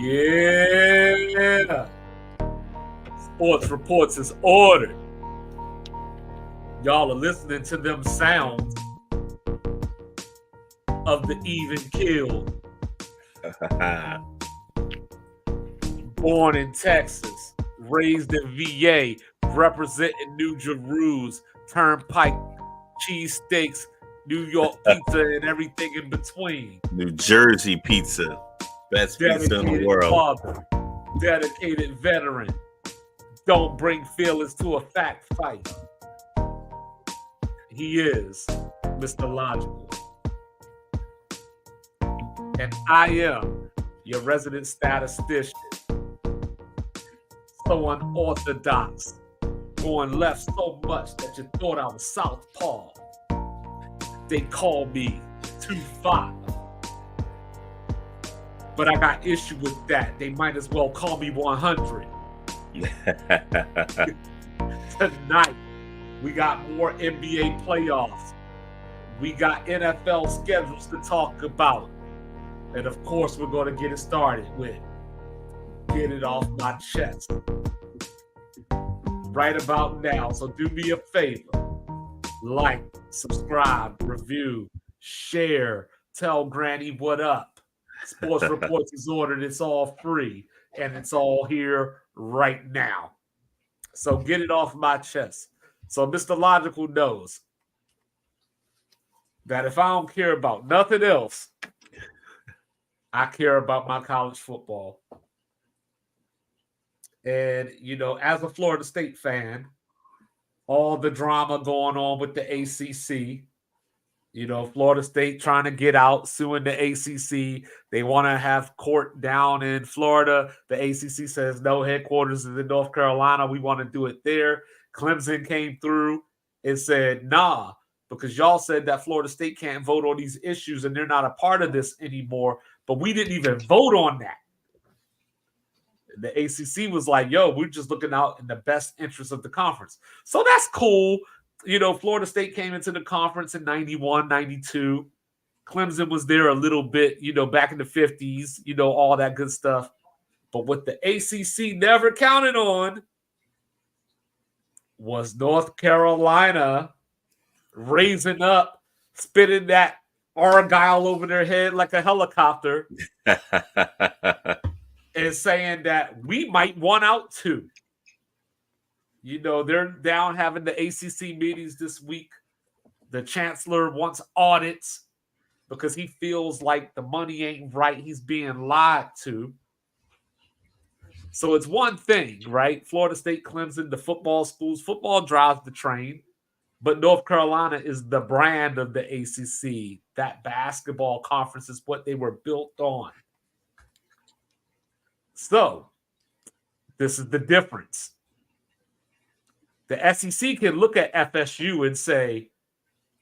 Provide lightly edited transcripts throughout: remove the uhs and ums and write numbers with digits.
Yeah. Sports Reports is ordered. Y'all are listening to them sounds of the even kill. Born in Texas, raised in VA, representing New Jerusalem, Turnpike, cheesesteaks, New York pizza, and everything in between. New Jersey pizza. Best pizza in the Dedicated world. father, dedicated veteran. Don't bring feelings to a fact fight. He is Mr. Logical. And I am your resident statistician. So unorthodox. Going left so much that you thought I was southpaw. They call me 2-5. But I got issue with that. They might as well call me 100. Tonight, we got more NBA playoffs. We got NFL schedules to talk about. And of course, we're going to get it started with Get It Off My Chest. Right about now. So do me a favor. Like, subscribe, review, share, tell Granny what up. Sports Reports is ordered. It's all free. And it's all here right now. So get it off my chest. So Mr. Logical knows that if I don't care about nothing else, I care about my college football. And, you know, as a Florida State fan, all the drama going on with the ACC, you know, Florida State trying to get out, suing the ACC. They want to have court down in Florida. The ACC says no, headquarters is in North Carolina. We want to do it there. Clemson came through and said, nah, because y'all said that Florida State can't vote on these issues and they're not a part of this anymore. But we didn't even vote on that. The ACC was like, yo, we're just looking out in the best interest of the conference. So that's cool. You know, Florida State came into the conference in 91, 92. Clemson was there a little bit, you know, back in the 50s, you know, all that good stuff. But what the ACC never counted on was North Carolina raising up, spitting that Argyle over their head like a helicopter and saying that we might want out too. You know, they're down having the ACC meetings this week. The chancellor wants audits because he feels like the money ain't right. He's being lied to. So it's one thing, right? Florida State, Clemson, the football schools. Football drives the train. But North Carolina is the brand of the ACC. That basketball conference is what they were built on. So this is the difference. The SEC can look at FSU and say,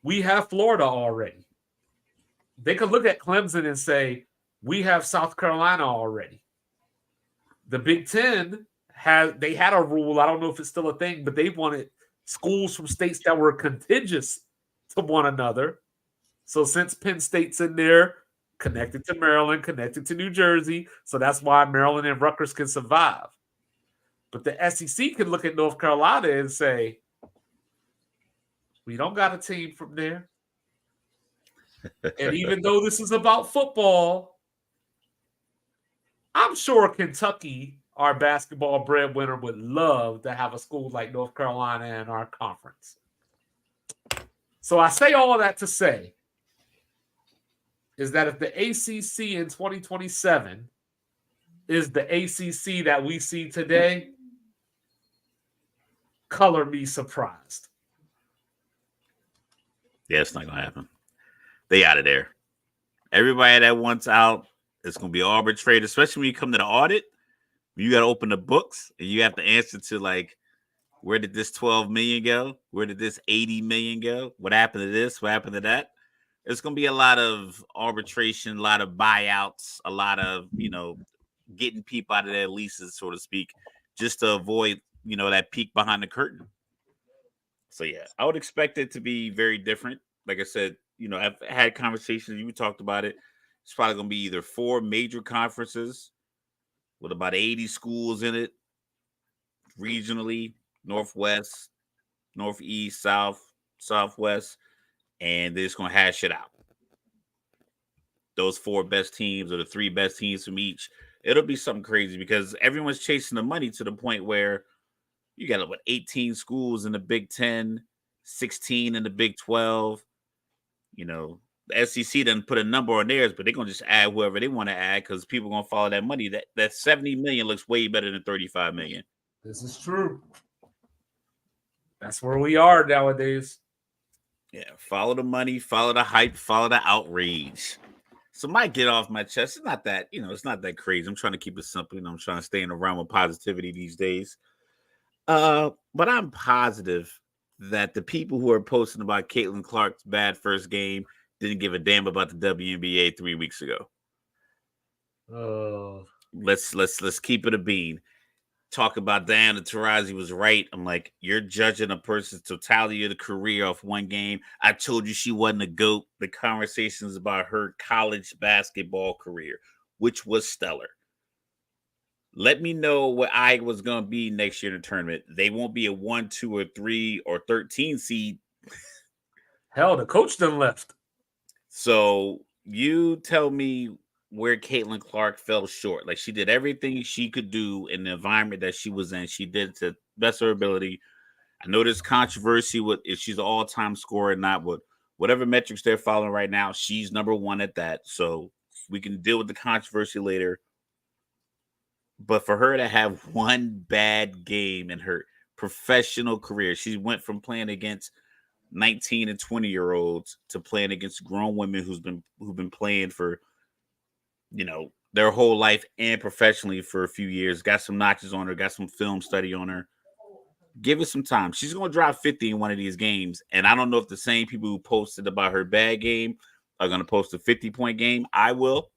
we have Florida already. They could look at Clemson and say, we have South Carolina already. The Big Ten had a rule. I don't know if it's still a thing, but they wanted schools from states that were contiguous to one another. So since Penn State's in there, connected to Maryland, connected to New Jersey, so that's why Maryland and Rutgers can survive. But the SEC can look at North Carolina and say, we don't got a team from there. And even though this is about football, I'm sure Kentucky, our basketball breadwinner, would love to have a school like North Carolina in our conference. So I say all of that to say is that if the ACC in 2027 is the ACC that we see today, color me surprised. Yeah, it's not going to happen. They out of there. Everybody that wants out, it's going to be arbitrated, especially when you come to the audit. You got to open the books and you have to answer to, like, where did this 12 million go? Where did this 80 million go? What happened to this? What happened to that? There's going to be a lot of arbitration, a lot of buyouts, a lot of, you know, getting people out of their leases, so to speak, just to avoid, you know, that peek behind the curtain. So, yeah, I would expect it to be very different. Like I said, you know, I've had conversations. You talked about it. It's probably going to be either 4 major conferences with about 80 schools in it, regionally, Northwest, Northeast, South, Southwest, and they're just gonna hash it out. Those four best teams or the three best teams from each. It'll be something crazy because everyone's chasing the money to the point where you got what 18 schools in the Big 10, 16 in the Big 12. You know, the SEC doesn't put a number on theirs, but they're gonna just add whoever they want to add because people are gonna follow that money. That 70 million looks way better than 35 million. This is true. That's where we are nowadays. Yeah, follow the money, follow the hype, follow the outrage. So might get off my chest. It's not that, it's not that crazy. I'm trying to keep it simple. I'm trying to stay in the realm of positivity these days. But I'm positive that the people who are posting about Caitlin Clark's bad first game didn't give a damn about the WNBA 3 weeks ago. Oh, Let's keep it a bean. Talk about Diana Taurasi was right. I'm like, you're judging a person's totality of the career off one game. I told you she wasn't a GOAT. The conversations about her college basketball career, which was stellar. Let me know what I was going to be next year in the tournament. They won't be a 1, 2, or 3, or 13 seed. Hell, the coach done left. So you tell me where Caitlin Clark fell short. Like, she did everything she could do in the environment that she was in. She did to the best of her ability. I know there's controversy with if she's an all-time scorer or not, but whatever metrics they're following right now, she's number one at that. So we can deal with the controversy later. But for her to have one bad game in her professional career, she went from playing against 19 and 20-year-olds to playing against grown women who've been playing for their whole life and professionally for a few years. Got some notches on her, got some film study on her. Give it some time. She's going to drop 50 in one of these games. And I don't know if the same people who posted about her bad game are going to post a 50-point game. I will.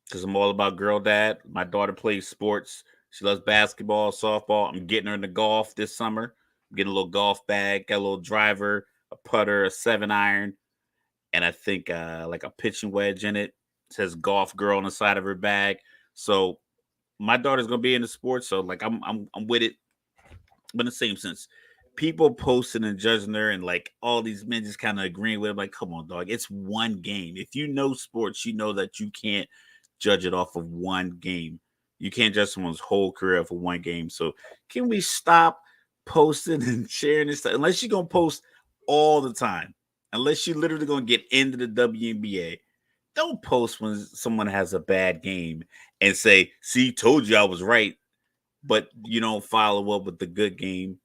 Because I'm all about girl dad. My daughter plays sports. She loves basketball, softball. I'm getting her into golf this summer. I'm getting a little golf bag, got a little driver, a putter, a 7-iron, and I think like a pitching wedge in it. It says golf girl on the side of her bag. So my daughter's gonna be into sports. So like I'm with it. But in the same sense, people posting and judging her and like all these men just kind of agreeing with her. Like, come on, dog. It's one game. If you know sports, you know that you can't judge it off of one game. You can't judge someone's whole career for one game. So can we stop posting and sharing this stuff? Unless you're gonna post all the time, unless you're literally gonna get into the WNBA, don't post when someone has a bad game and say, "See, told you I was right," but you don't follow up with the good game.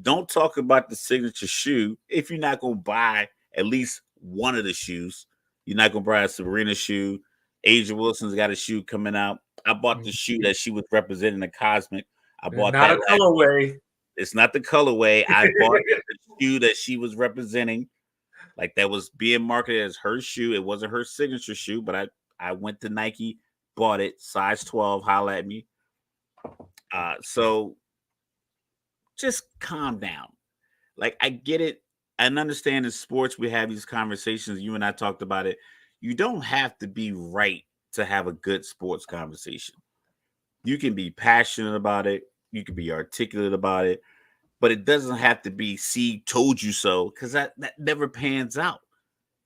Don't talk about the signature shoe if you're not gonna buy at least one of the shoes. You're not gonna buy a Sabrina shoe. Asia Wilson's got a shoe coming out. I bought the shoe that she was representing the Cosmic. I bought Not that a colorway. It's not the colorway. I bought the shoe that she was representing. Like, that was being marketed as her shoe. It wasn't her signature shoe, but I went to Nike, bought it, size 12, holla at me. So just calm down. Like, I get it. I understand in sports we have these conversations. You and I talked about it. You don't have to be right to have a good sports conversation. You can be passionate about it. You can be articulate about it, but it doesn't have to be "see, told you so," because that never pans out.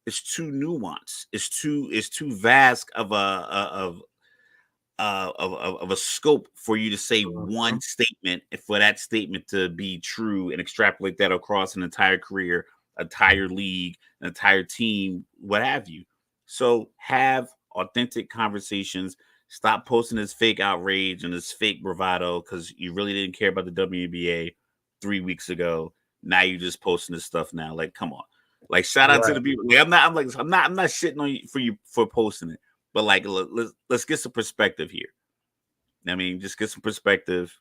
It's too nuanced. It's too vast of a scope for you to say one statement and for that statement to be true and extrapolate that across an entire career, entire league, an entire team, what have you. So have authentic conversations. Stop posting this fake outrage and this fake bravado because you really didn't care about the WNBA 3 weeks ago. Now you're just posting this stuff now. Like, come on. Like, shout out to the people. Like, I'm not shitting on you for posting it. But like, let's get some perspective here. I mean, just get some perspective.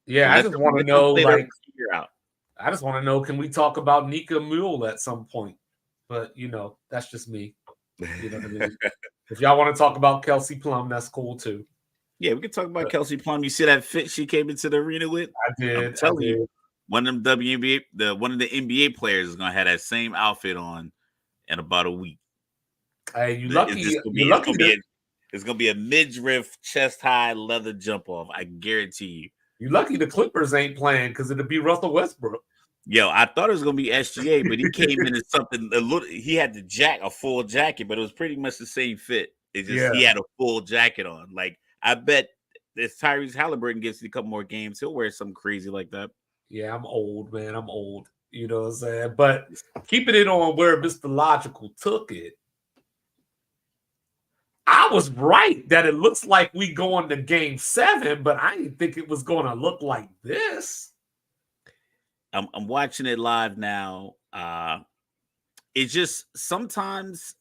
Yeah, I just want to know, like, out. I just want to know, can we talk about Nika Mule at some point? But that's just me. You know what I mean? If y'all want to talk about Kelsey Plum, that's cool too. Yeah, we can talk about Kelsey Plum. You see that fit she came into the arena with? I did. I'm telling you, one of them one of the NBA players is gonna have that same outfit on in about a week. Hey, you're lucky. You're lucky. It's gonna be a midriff, chest high leather jump off. I guarantee you. You lucky the Clippers ain't playing because it'll be Russell Westbrook. Yo, I thought it was gonna be SGA, but he came in as something a little. He had a full jacket, but it was pretty much the same fit. It's just Yeah. he had a full jacket on. Like I bet if Tyrese Halliburton gets a couple more games, he'll wear something crazy like that. Yeah, I'm old, man. I'm old. You know what I'm saying? But keeping it on where Mr. Logical took it, I was right that it looks like we going to game 7, but I didn't think it was going to look like this. I'm watching it live now. It's just sometimes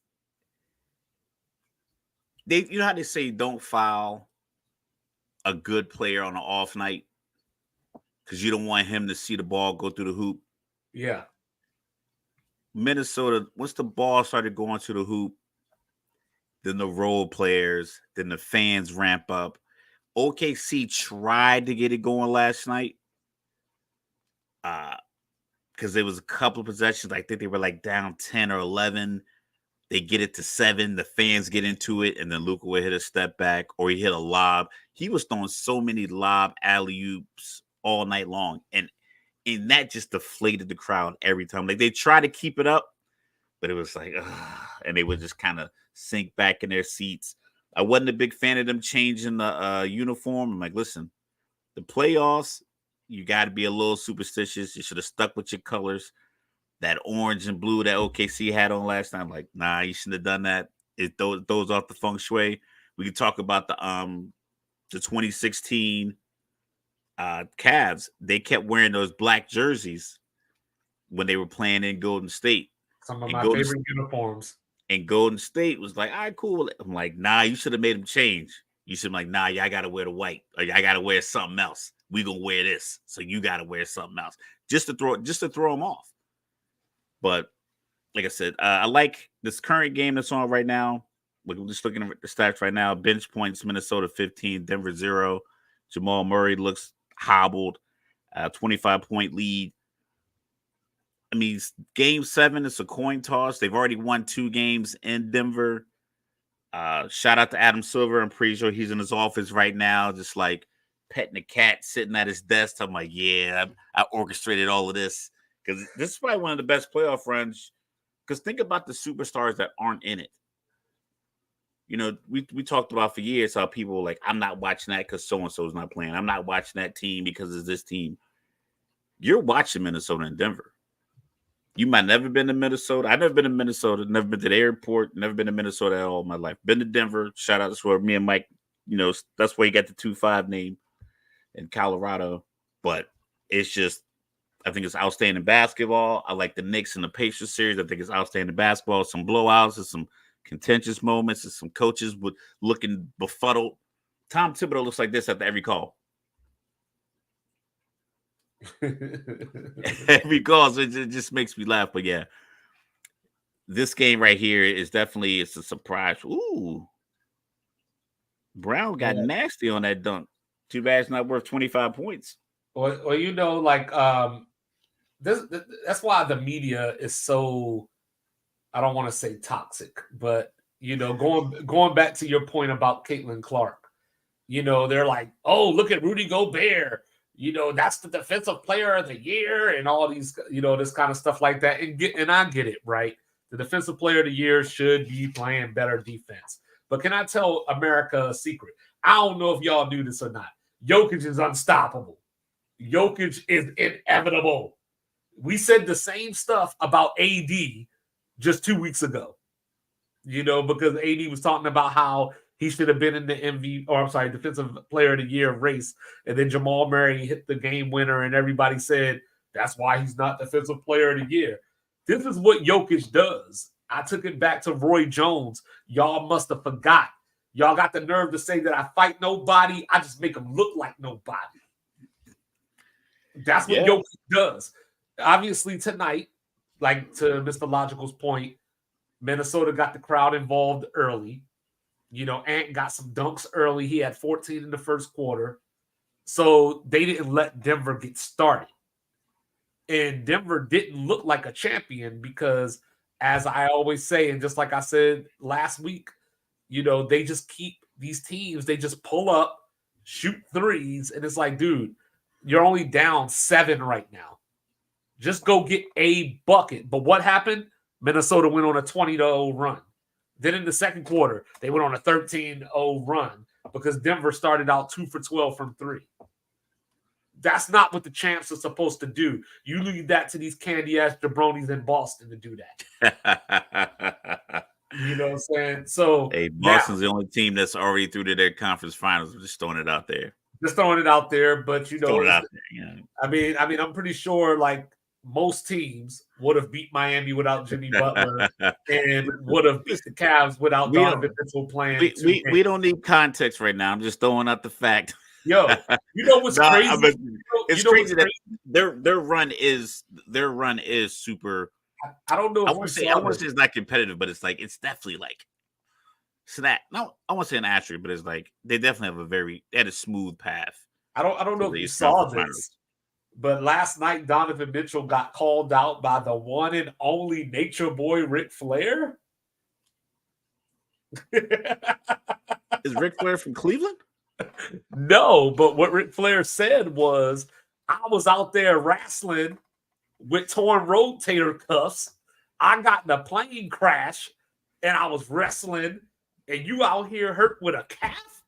you know how they say don't foul a good player on an off night because you don't want him to see the ball go through the hoop. Yeah. Minnesota, once the ball started going to the hoop, then the role players, then the fans ramp up. OKC tried to get it going last night. Because there was a couple of possessions. I think they were like down 10 or 11. They get it to 7. The fans get into it, and then Luka would hit a step back or he hit a lob. He was throwing so many lob alley-oops all night long, and that just deflated the crowd every time. Like they try to keep it up, but it was like, and they would just kind of sink back in their seats. I wasn't a big fan of them changing the uniform. I'm like, listen, the playoffs, you got to be a little superstitious. You should have stuck with your colors. That orange and blue that OKC had on last night, I'm like, nah, you shouldn't have done that. It throws off the feng shui. We can talk about the 2016 Cavs. They kept wearing those black jerseys when they were playing in Golden State. Some of my favorite uniforms. And Golden State was like, all right, cool. I'm like, nah, you should have made them change. You should be like, nah, y'all got to wear the white. Or I got to wear something else. We going to wear this. So you got to wear something else. Just to throw them off. But like I said, I like this current game that's on right now. We're just looking at the stats right now. Bench points, Minnesota 15, Denver 0. Jamal Murray looks hobbled. 25-point lead. I mean, game 7 is a coin toss. They've already won 2 games in Denver. Shout out to Adam Silver. I'm pretty sure he's in his office right now, just like petting a cat sitting at his desk. I'm like, yeah, I orchestrated all of this. Because this is probably one of the best playoff runs. Because think about the superstars that aren't in it. You know, we talked about for years how people were like, I'm not watching that because so-and-so is not playing. I'm not watching that team because it's this team. You're watching Minnesota and Denver. You might never been to Minnesota. I've never been to Minnesota, never been to the airport, never been to Minnesota at all in my life. Been to Denver. Shout out to where me and Mike, you know, that's where you got the 2-5 name in Colorado. But it's just, I think it's outstanding basketball. I like the Knicks and the Pacers series. I think it's outstanding basketball. Some blowouts and some contentious moments and some coaches with looking befuddled. Tom Thibodeau looks like this after every call. Every call, so it just makes me laugh. But yeah, this game right here is definitely it's a surprise. Ooh, Brown got nasty on that dunk. Too bad it's not worth 25 points. Well, you know, like that's why the media is so, I don't want to say toxic, but you know, going back to your point about Caitlin Clark, you know, they're like, oh, look at Rudy Gobert. You know, that's the defensive player of the year and all these, you know, this kind of stuff like that. And I get it, right? The defensive player of the year should be playing better defense. But can I tell America a secret? I don't know if y'all knew this or not. Jokic is unstoppable. Jokic is inevitable. We said the same stuff about AD just 2 weeks ago. You know, because AD was talking about how he should have been in the defensive player of the year race. And then Jamal Murray hit the game winner, and everybody said that's why he's not defensive player of the year. This is what Jokic does. I took it back to Roy Jones. Y'all must have forgot. Y'all got the nerve to say that I fight nobody. I just make them look like nobody. That's what Jokic does. Obviously, tonight, like to Mr. Logical's point, Minnesota got the crowd involved early. You know, Ant got some dunks early. He had 14 in the first quarter. So they didn't let Denver get started. And Denver didn't look like a champion because, as I always say, and just like I said last week, They just keep these teams, they just pull up, shoot threes, and it's like, dude, you're only down 7 right now. Just go get a bucket. But what happened? Minnesota went on a 20-0 run. Then in the second quarter, they went on a 13-0 run because Denver started out 2 for 12 from 3. That's not what the champs are supposed to do. You leave that to these candy-ass jabronis in Boston to do that. You know what I'm saying? So hey, Boston's the only team that's already through to their conference finals. I'm just throwing it out there. Just throwing it out there, but throwing it out there. Yeah. I mean, I'm pretty sure like most teams would have beat Miami without Jimmy Butler and would have beat the Cavs without Donovan Mitchell playing. We don't need context right now. I'm just throwing out the fact. Yo, you know what's crazy? It's crazy that their run is super. I don't know. I want to say it's not competitive, but it's like it's definitely like. So that no, I won't say an asterisk, but it's like they definitely have they had a smooth path. I don't know if you saw this, but last night Donovan Mitchell got called out by the one and only Nature Boy Ric Flair. Is Ric Flair from Cleveland? No, but what Ric Flair said was, I was out there wrestling with torn rotator cuffs. I got in a plane crash and I was wrestling, and you out here hurt with a calf?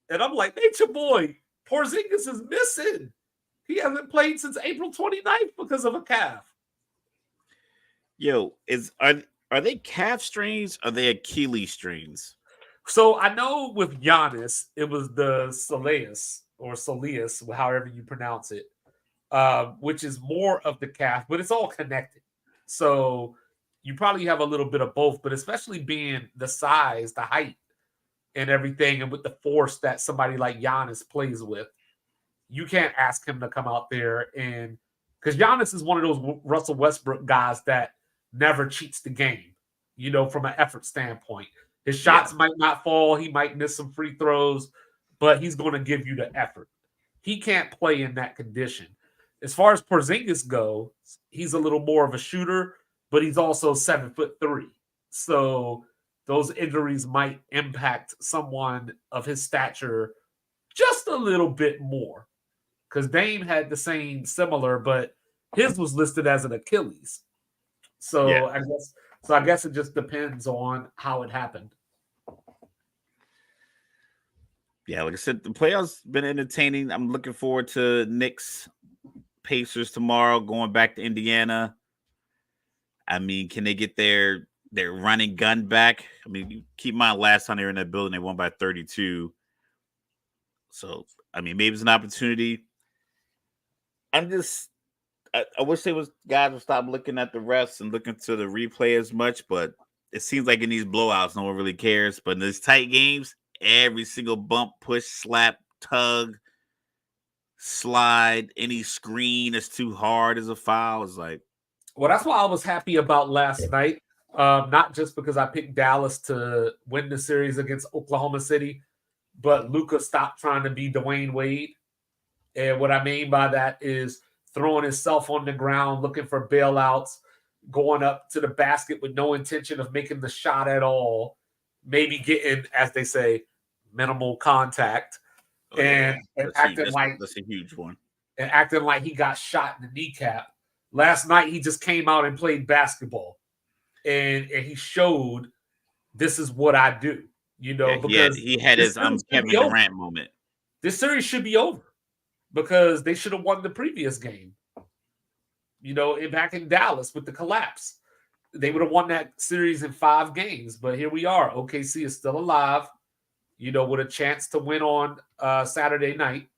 And I'm like, Nature Boy, Porzingis is missing. He hasn't played since April 29th because of a calf. Yo, are they calf strains? Or are they Achilles strains? So I know with Giannis, it was the soleus, however you pronounce it, which is more of the calf, but it's all connected. So you probably have a little bit of both, but especially being the size, the height, and everything, and with the force that somebody like Giannis plays with, you can't ask him to come out there and because Giannis is one of those Russell Westbrook guys that never cheats the game, from an effort standpoint. His shots might not fall. He might miss some free throws, but he's going to give you the effort. He can't play in that condition. As far as Porzingis goes, he's a little more of a shooter, but he's also 7'3". So those injuries might impact someone of his stature just a little bit more. Because Dame had the same similar, but his was listed as an Achilles. So I guess it just depends on how it happened. Yeah, like I said, the playoffs been entertaining. I'm looking forward to Knicks Pacers tomorrow, going back to Indiana. I mean, can they get their running gun back? I mean, you keep in mind last time they were in that building, they won by 32. So, I mean, maybe it's an opportunity. I wish guys would stop looking at the refs and looking to the replay as much, but it seems like in these blowouts, no one really cares. But in these tight games, every single bump, push, slap, tug, slide, any screen that's too hard is a foul. It's like, well, that's why I was happy about last night. Not just because I picked Dallas to win the series against Oklahoma City, but Luka stopped trying to be Dwayne Wade. And what I mean by that is throwing himself on the ground, looking for bailouts, going up to the basket with no intention of making the shot at all, maybe getting, as they say, minimal contact, and acting like that's a huge one, and acting like he got shot in the kneecap. Last night he just came out and played basketball, and he showed this is what I do, because he had his Kevin Durant moment. This series should be over because they should have won the previous game. Back in Dallas with the collapse, they would have won that series in 5 games. But here we are. OKC is still alive, with a chance to win on Saturday night.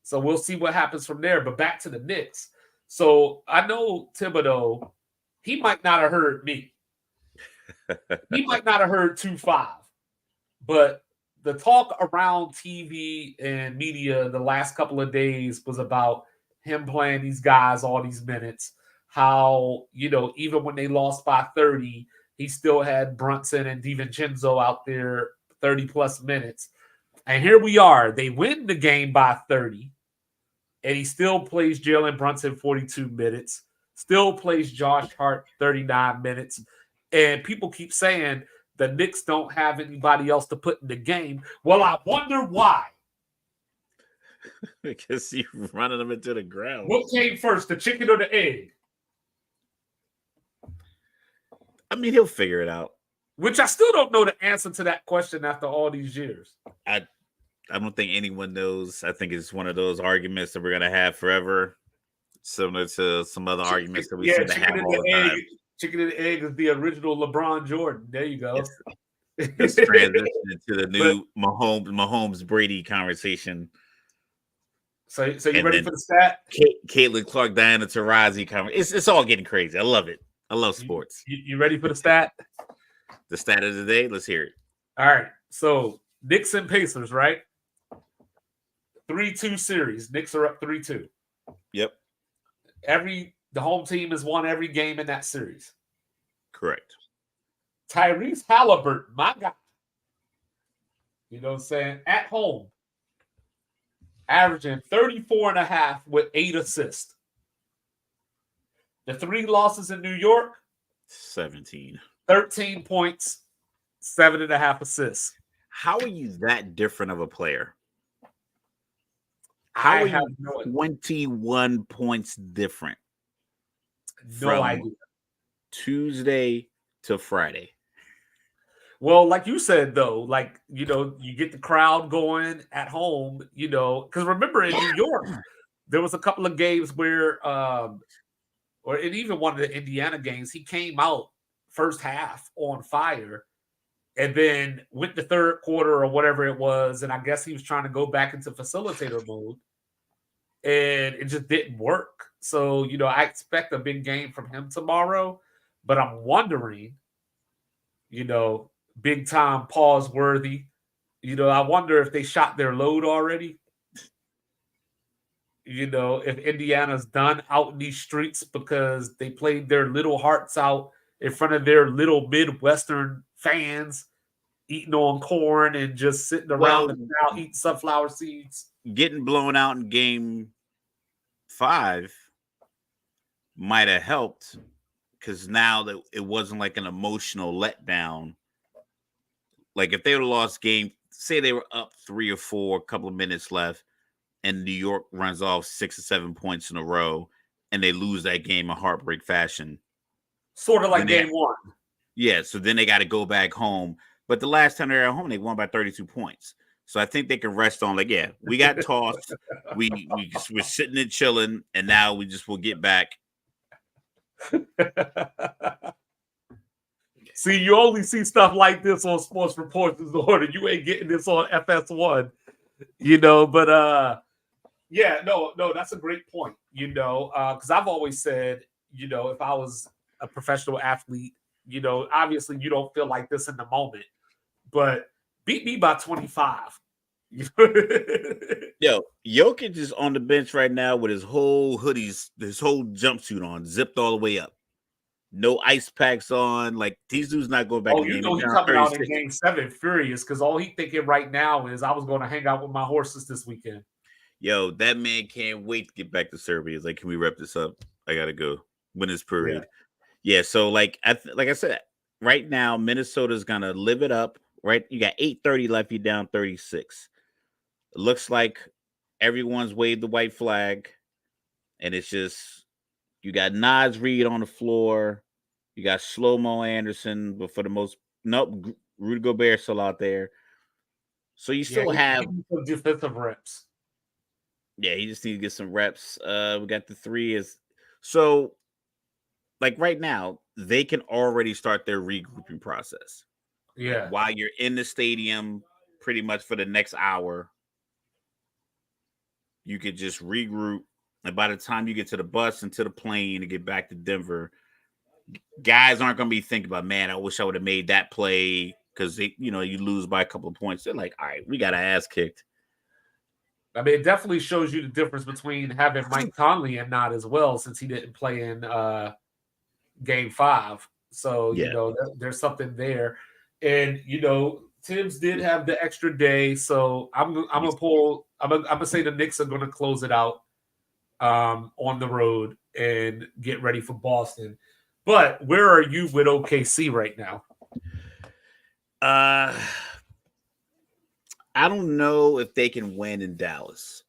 So we'll see what happens from there. But back to the Knicks. So I know Thibodeau, he might not have heard me. He might not have heard 2-5. But the talk around TV and media the last couple of days was about him playing these guys all these minutes. How, even when they lost by 30, he still had Brunson and DiVincenzo out there 30-plus minutes. And here we are. They win the game by 30, and he still plays Jalen Brunson 42 minutes, still plays Josh Hart 39 minutes. And people keep saying the Knicks don't have anybody else to put in the game. Well, I wonder why. Because you're running them into the ground. What came first, the chicken or the egg? I mean, he'll figure it out. Which I still don't know the answer to that question after all these years. I don't think anyone knows. I think it's one of those arguments that we're gonna have forever, similar to some other arguments that we seem to have all the time. Chicken and the egg is the original LeBron Jordan. There you go. This transition into the new Mahomes Brady conversation. So you ready for the stat? Caitlin Clark, Diana Taurasi conversation. It's all getting crazy. I love it. I love sports. You ready for the stat? The stat of the day. Let's hear it. All right. So Knicks and Pacers, right? 3-2 series. Knicks are up 3-2. Yep. The home team has won every game in that series. Correct. Tyrese Halliburton, my guy. You know what I'm saying? At home, averaging 34.5 with 8 assists. The 3 losses in New York, 17. 13 points, 7.5 assists. How are you that different of a player? How are you 21 points different? No idea. Tuesday to Friday. Well, like you said, though, you get the crowd going at home, because remember in New York, there was a couple of games where, or in even one of the Indiana games, he came out first half on fire and then went the third quarter or whatever it was. And I guess he was trying to go back into facilitator mode and it just didn't work. So, I expect a big game from him tomorrow, but I'm wondering, big time pause worthy. I wonder if they shot their load already. If Indiana's done out in these streets because they played their little hearts out in front of their little Midwestern fans, eating on corn and just sitting around the crowd eating sunflower seeds. Getting blown out in game 5 might have helped because now that it wasn't like an emotional letdown. Like if they would have lost game, say they were up 3 or 4, a couple of minutes left, and New York runs off 6 or 7 points in a row, and they lose that game in heartbreak fashion. Sort of like game 1. Yeah, so then they got to go back home. But the last time they were at home, they won by 32 points. So I think they can rest on we got tossed. we're sitting and chilling, and now will get back. See, you only see stuff like this on Sports Reporters Order. You ain't getting this on FS1, but no, that's a great point, because I've always said, if I was a professional athlete, obviously you don't feel like this in the moment, but beat me by 25. Yo, Jokic is on the bench right now with his whole hoodies, his whole jumpsuit on, zipped all the way up. No ice packs on. Like, these dudes not going back. Oh, he's coming out in game 7 furious because all he's thinking right now is I was going to hang out with my horses this weekend. Yo, that man can't wait to get back to Serbia. He's like, can we wrap this up? I got to go. Win this parade. Yeah, so like I said, right now, Minnesota's going to live it up, right? You got 8:30 left. You're down 36. It looks like everyone's waved the white flag, and it's just you got Naz Reid on the floor, you got Shlomo Anderson, but for the most Rudy Gobert still out there. So you still have some defensive reps. Yeah, he just needs to get some reps. We got the 3 is so like right now they can already start their regrouping process. Yeah, while you're in the stadium, pretty much for the next hour. You could just regroup, and by the time you get to the bus and to the plane to get back to Denver, guys aren't going to be thinking about, man, I wish I would have made that play because you lose by a couple of points. They're like, all right, we got our ass kicked. I mean, it definitely shows you the difference between having Mike Conley and not as well, since he didn't play in game 5. So there's something there, and Tibbs did have the extra day, so I'm gonna say the Knicks are gonna close it out on the road and get ready for Boston. But where are you with OKC right now? Uh, I don't know if they can win in Dallas.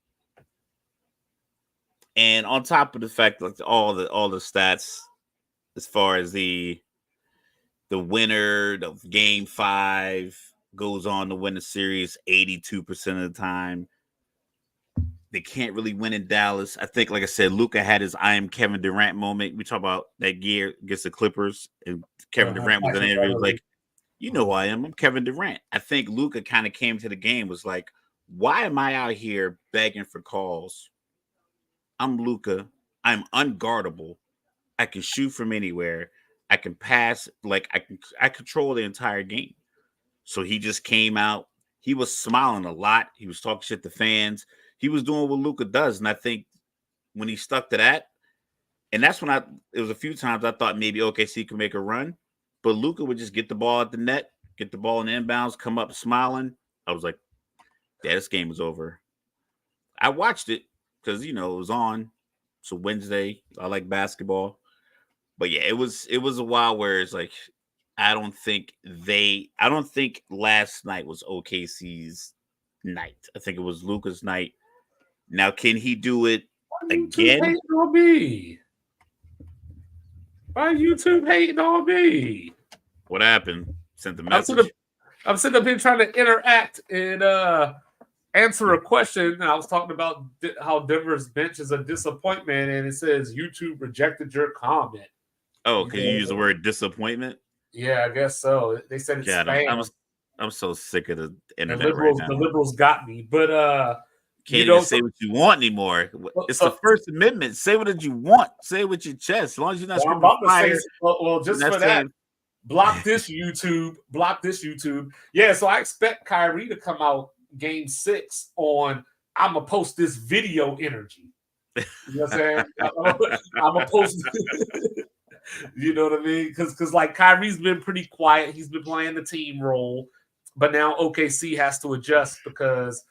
And on top of the fact, like all the stats as far as the winner of Game 5 goes on to win the series 82% of the time. They can't really win in Dallas. I think, like I said, Luka had his "I am Kevin Durant" moment. We talk about that year against the Clippers, and Kevin Durant was in there. He was like, "You know who I am? I'm Kevin Durant." I think Luka kind of came to the game was like, "Why am I out here begging for calls? I'm Luka. I'm unguardable. I can shoot from anywhere. I can pass. Like I control the entire game." So he just came out. He was smiling a lot. He was talking shit to fans. He was doing what Luka does, and I think when he stuck to that, and that's when it was a few times I thought maybe OKC could make a run, but Luka would just get the ball at the net, get the ball in the inbounds, come up smiling. I was like, yeah, this game is over. I watched it because it was on. So Wednesday, I like basketball. But yeah, it was a while where it's like I don't think last night was OKC's night. I think it was Luka's night. Now, can he do it Why YouTube again? hating on me? Why YouTube hating on me? What happened? Sent the I'm sitting, message. up, I'm sitting up here trying to interact and answer a question. And I was talking about how Denver's bench is a disappointment, and it says YouTube rejected your comment. Oh, You can you use the know, word disappointment? yeah, I guess so. They said it's God, I'm spam. I'm so sick of the The internet right liberals, the now. liberals got me. But Can't even say what you want anymore. It's the so First Amendment. Say what you want. Say it with your chest. As long as you're not well, I'm screaming about to say, fire, well, you're just not for that, saying. block this YouTube, block this YouTube. Yeah, so I expect Kyrie to come out game 6 on I'm gonna post this video energy. You know what I'm saying? I'm gonna post you know what I mean? Because like Kyrie's been pretty quiet. He's been playing the team role, but now OKC has to adjust because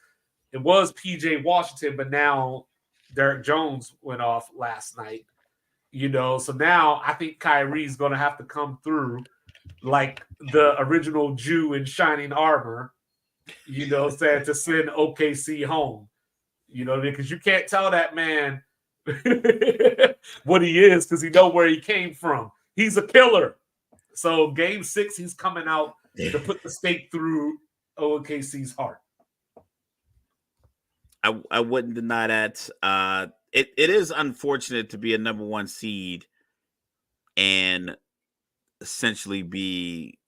it was PJ Washington, but now Derek Jones went off last night. So now I think Kyrie's gonna have to come through like the original Jew in shining armor, said to send OKC home. You know what I mean? Because you can't tell that man what he is because he know where he came from. He's a killer. So game 6, he's coming out to put the stake through OKC's heart. I wouldn't deny that. It is unfortunate to be a number one seed and essentially be.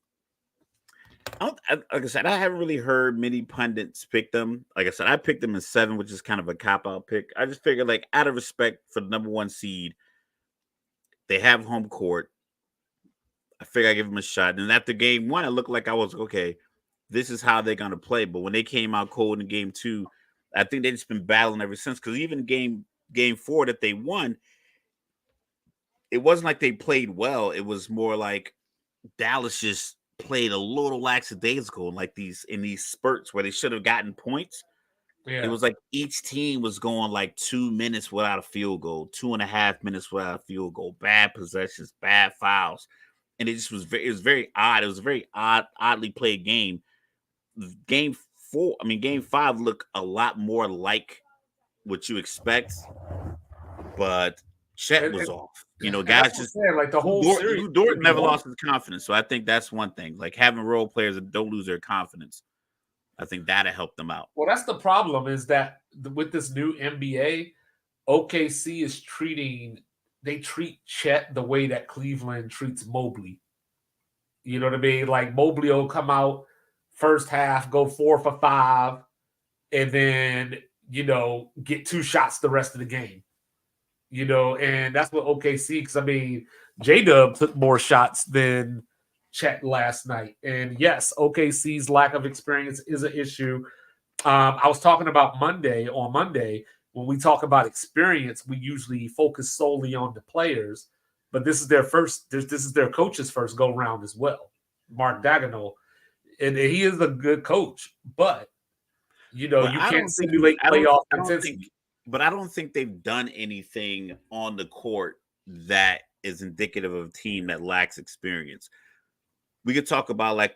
Like I said, I haven't really heard many pundits pick them. Like I said, I picked them in 7, which is kind of a cop out pick. I just figured, like, out of respect for the number one seed, they have home court. I figure I give them a shot. And after game 1, it looked like I was okay. This is how they're gonna play. But when they came out cold in game 2, I think they just been battling ever since. Because even game 4 that they won, it wasn't like they played well. It was more like Dallas just played a little lackadaisical in these spurts where they should have gotten points. It Yeah. was like each team was going like 2 minutes without a field goal, 2.5 minutes without a field goal, bad possessions, bad fouls. And it was very odd. It was a very oddly played game. Game 5 looked a lot more like what you expect, but Chet And, was and, off. and that's Guys what I'm just saying. Like the whole series Lou Dort could be never over. lost his confidence. So I think that's one thing. Like having role players that don't lose their confidence. I think that'll help them out. Well, that's the problem is that with this new NBA, OKC is they treat Chet the way that Cleveland treats Mobley. You know what I mean? Like Mobley will come out first half, go 4 for 5, and then, get 2 shots the rest of the game. And that's what OKC, because I mean, J-Dub took more shots than Chet last night. And yes, OKC's lack of experience is an issue. I was talking about on Monday, when we talk about experience, we usually focus solely on the players, but this is their coach's first go round as well, Mark Daigneault, and he is a good coach, but But you I can't don't think simulate playoff I don't think intensity. but I don't think they've done anything on the court that is indicative of a team that lacks experience. We could talk about like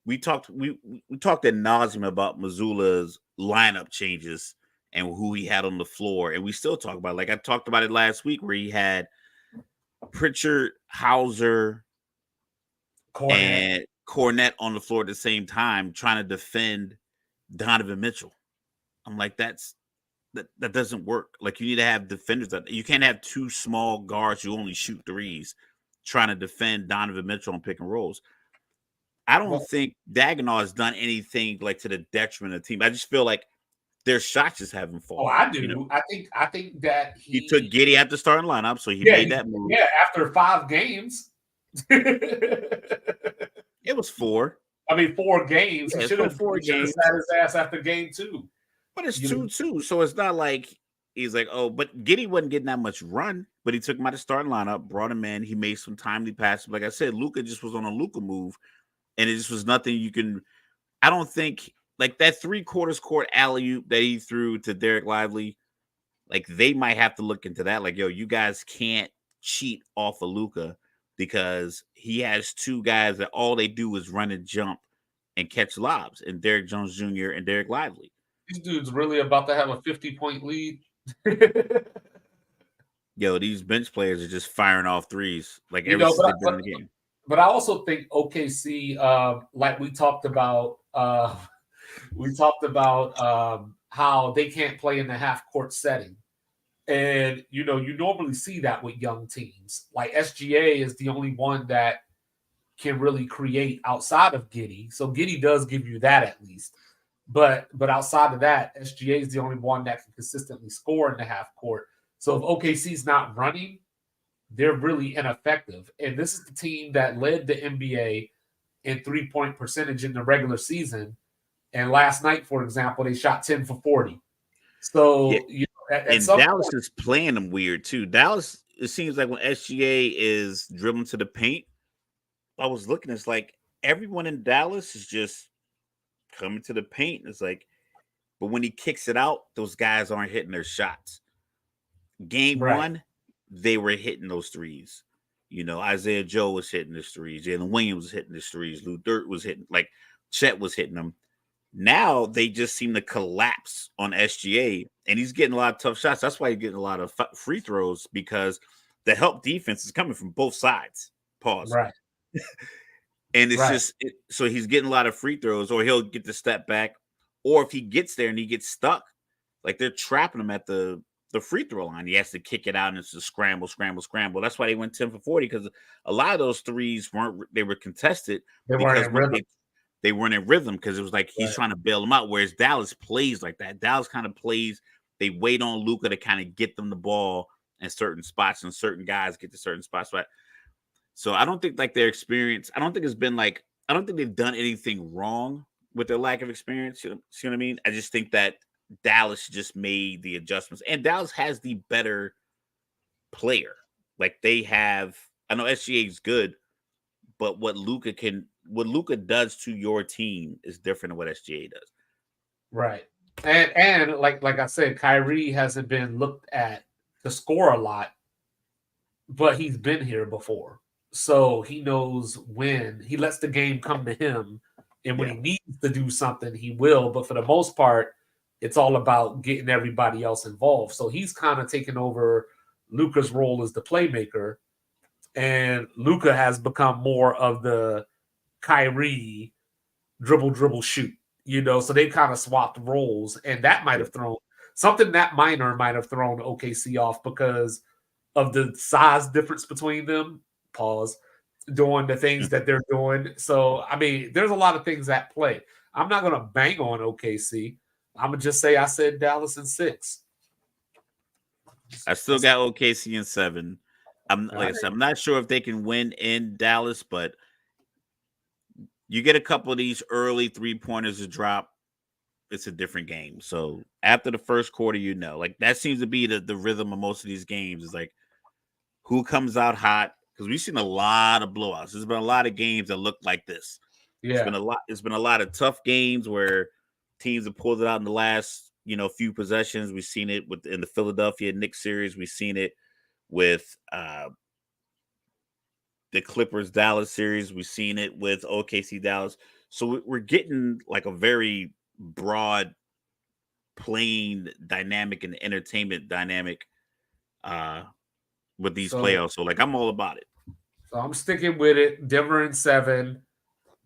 we talked at nauseum about Missoula's lineup changes and who he had on the floor, and we still talk about it. Like I talked about it last week, where he had Pritchard, Hauser, Cornet. and Cornette on the floor at the same time, trying to defend Donovan Mitchell. I'm like, that doesn't work. Like, you need to have defenders. That you can't have two small guards who only shoot threes trying to defend Donovan Mitchell on pick and rolls. I don't Well, think Dagenau has done anything like to the detriment of the team. I just feel like their shots just haven't oh, fallen. I You know, do. I think that he took Giddy at the starting lineup, so he made that move. yeah, after 5 games. It was 4. I mean, 4 games. Yeah, He it's should been have 4 games, sat his ass after game 2. but it's You know? 2-2, so it's not like he's like, oh, but Giddy wasn't getting that much run, but he took him out of the starting lineup, brought him in. He made some timely passes. Like I said, Luka just was on a Luka move, and it just was nothing you can. I don't think like that 3/4 court alley oop that he threw to Derek Lively. Like, they might have to look into that. Like, yo, you guys can't cheat off of Luka because he has 2 guys that all they do is run and jump and catch lobs, and Derek Jones Jr. and Derek Lively. These dudes really about to have a 50-point lead. Yo, these bench players are just firing off threes like You ever know, since they've been in the game. but I also think OKC, like we talked about, how they can't play in the half court setting. And, you normally see that with young teams. Like SGA is the only one that can really create outside of Giddy. So Giddy does give you that at least. But outside of that, SGA is the only one that can consistently score in the half court. So if OKC's not running, they're really ineffective. And this is the team that led the NBA in 3-point percentage in the regular season. And last night, for example, they shot 10 for 40. So, Yeah. at And some Dallas point, is playing them weird too. Dallas, it seems like when SGA is dribbling to the paint, I was looking, it's like everyone in Dallas is just coming to the paint. It's like, but when he kicks it out, those guys aren't hitting their shots. Game right, 1, they were hitting those threes. Isaiah Joe was hitting his threes. Jalen Williams was hitting his threes. Lou Dirt was hitting, like Chet was hitting them. Now they just seem to collapse on SGA, and he's getting a lot of tough shots. That's why he's getting a lot of free throws, because the help defense is coming from both sides. Pause. right, And it's right. just so he's getting a lot of free throws, or he'll get the step back, or if he gets there and he gets stuck, like they're trapping him at the free throw line. He has to kick it out, and it's a scramble. That's why they went 10 for 40, because a lot of those threes were contested They weren't because in rhythm. they weren't in rhythm, because it was like he's Right. trying to bail them out. Whereas Dallas plays like that. Dallas kind of plays. They wait on Luka to kind of get them the ball in certain spots, and certain guys get to certain spots. Right. So I don't think like their experience. I don't think it's been like. I don't think they've done anything wrong with their lack of experience. See what I mean? I just think that Dallas just made the adjustments, and Dallas has the better player. Like they have. I know SGA is good, but what Luka does to your team is different than what SGA does. Right. And like I said, Kyrie hasn't been looked at to score a lot, but he's been here before. So he knows when he lets the game come to him, and when Yeah. he needs to do something, he will. But for the most part, it's all about getting everybody else involved. So he's kind of taken over Luka's role as the playmaker, and Luka has become more of the Kyrie dribble, shoot. So they kind of swapped roles, and that might have thrown something that minor might have thrown OKC off because of the size difference between them. Pause. Doing the things that they're doing. So I mean, there's a lot of things at play. I'm not gonna bang on OKC. I'm gonna just say I said Dallas in 6. I still got OKC in 7. I'm All like I said, I'm not sure if they can win in Dallas, but you get a couple of these early 3-pointers to drop, it's a different game. So after the first quarter, like that seems to be the rhythm of most of these games, is like who comes out hot, because we've seen a lot of blowouts. There's been a lot of games that look like this. It's been a lot of tough games where teams have pulled it out in the last few possessions. We've seen it in the Philadelphia Knicks series. We've seen it with the Clippers Dallas series. We've seen it with OKC Dallas. So we're getting like a very broad, playing dynamic and entertainment dynamic uh, with these So, playoffs. So like I'm all about it. so I'm sticking with it. Denver in 7,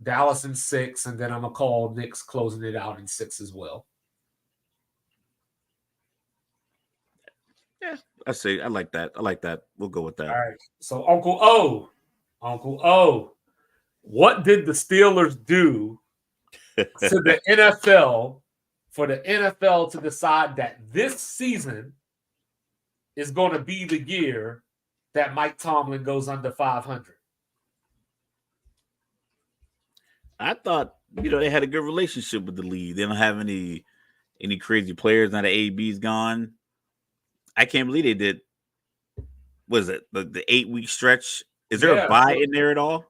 Dallas in 6, and then I'm gonna call Knicks closing it out in 6 as well. Yeah, I like that. I like that. We'll go with All that. right. So Uncle O, what did the Steelers do to the NFL for the NFL to decide that this season is going to be the year that Mike Tomlin goes under 500? I thought they had a good relationship with the league. They don't have any crazy players. Now the AB's gone. I can't believe they did. Was it the 8-week stretch? Is there a Yeah. bye in there at all?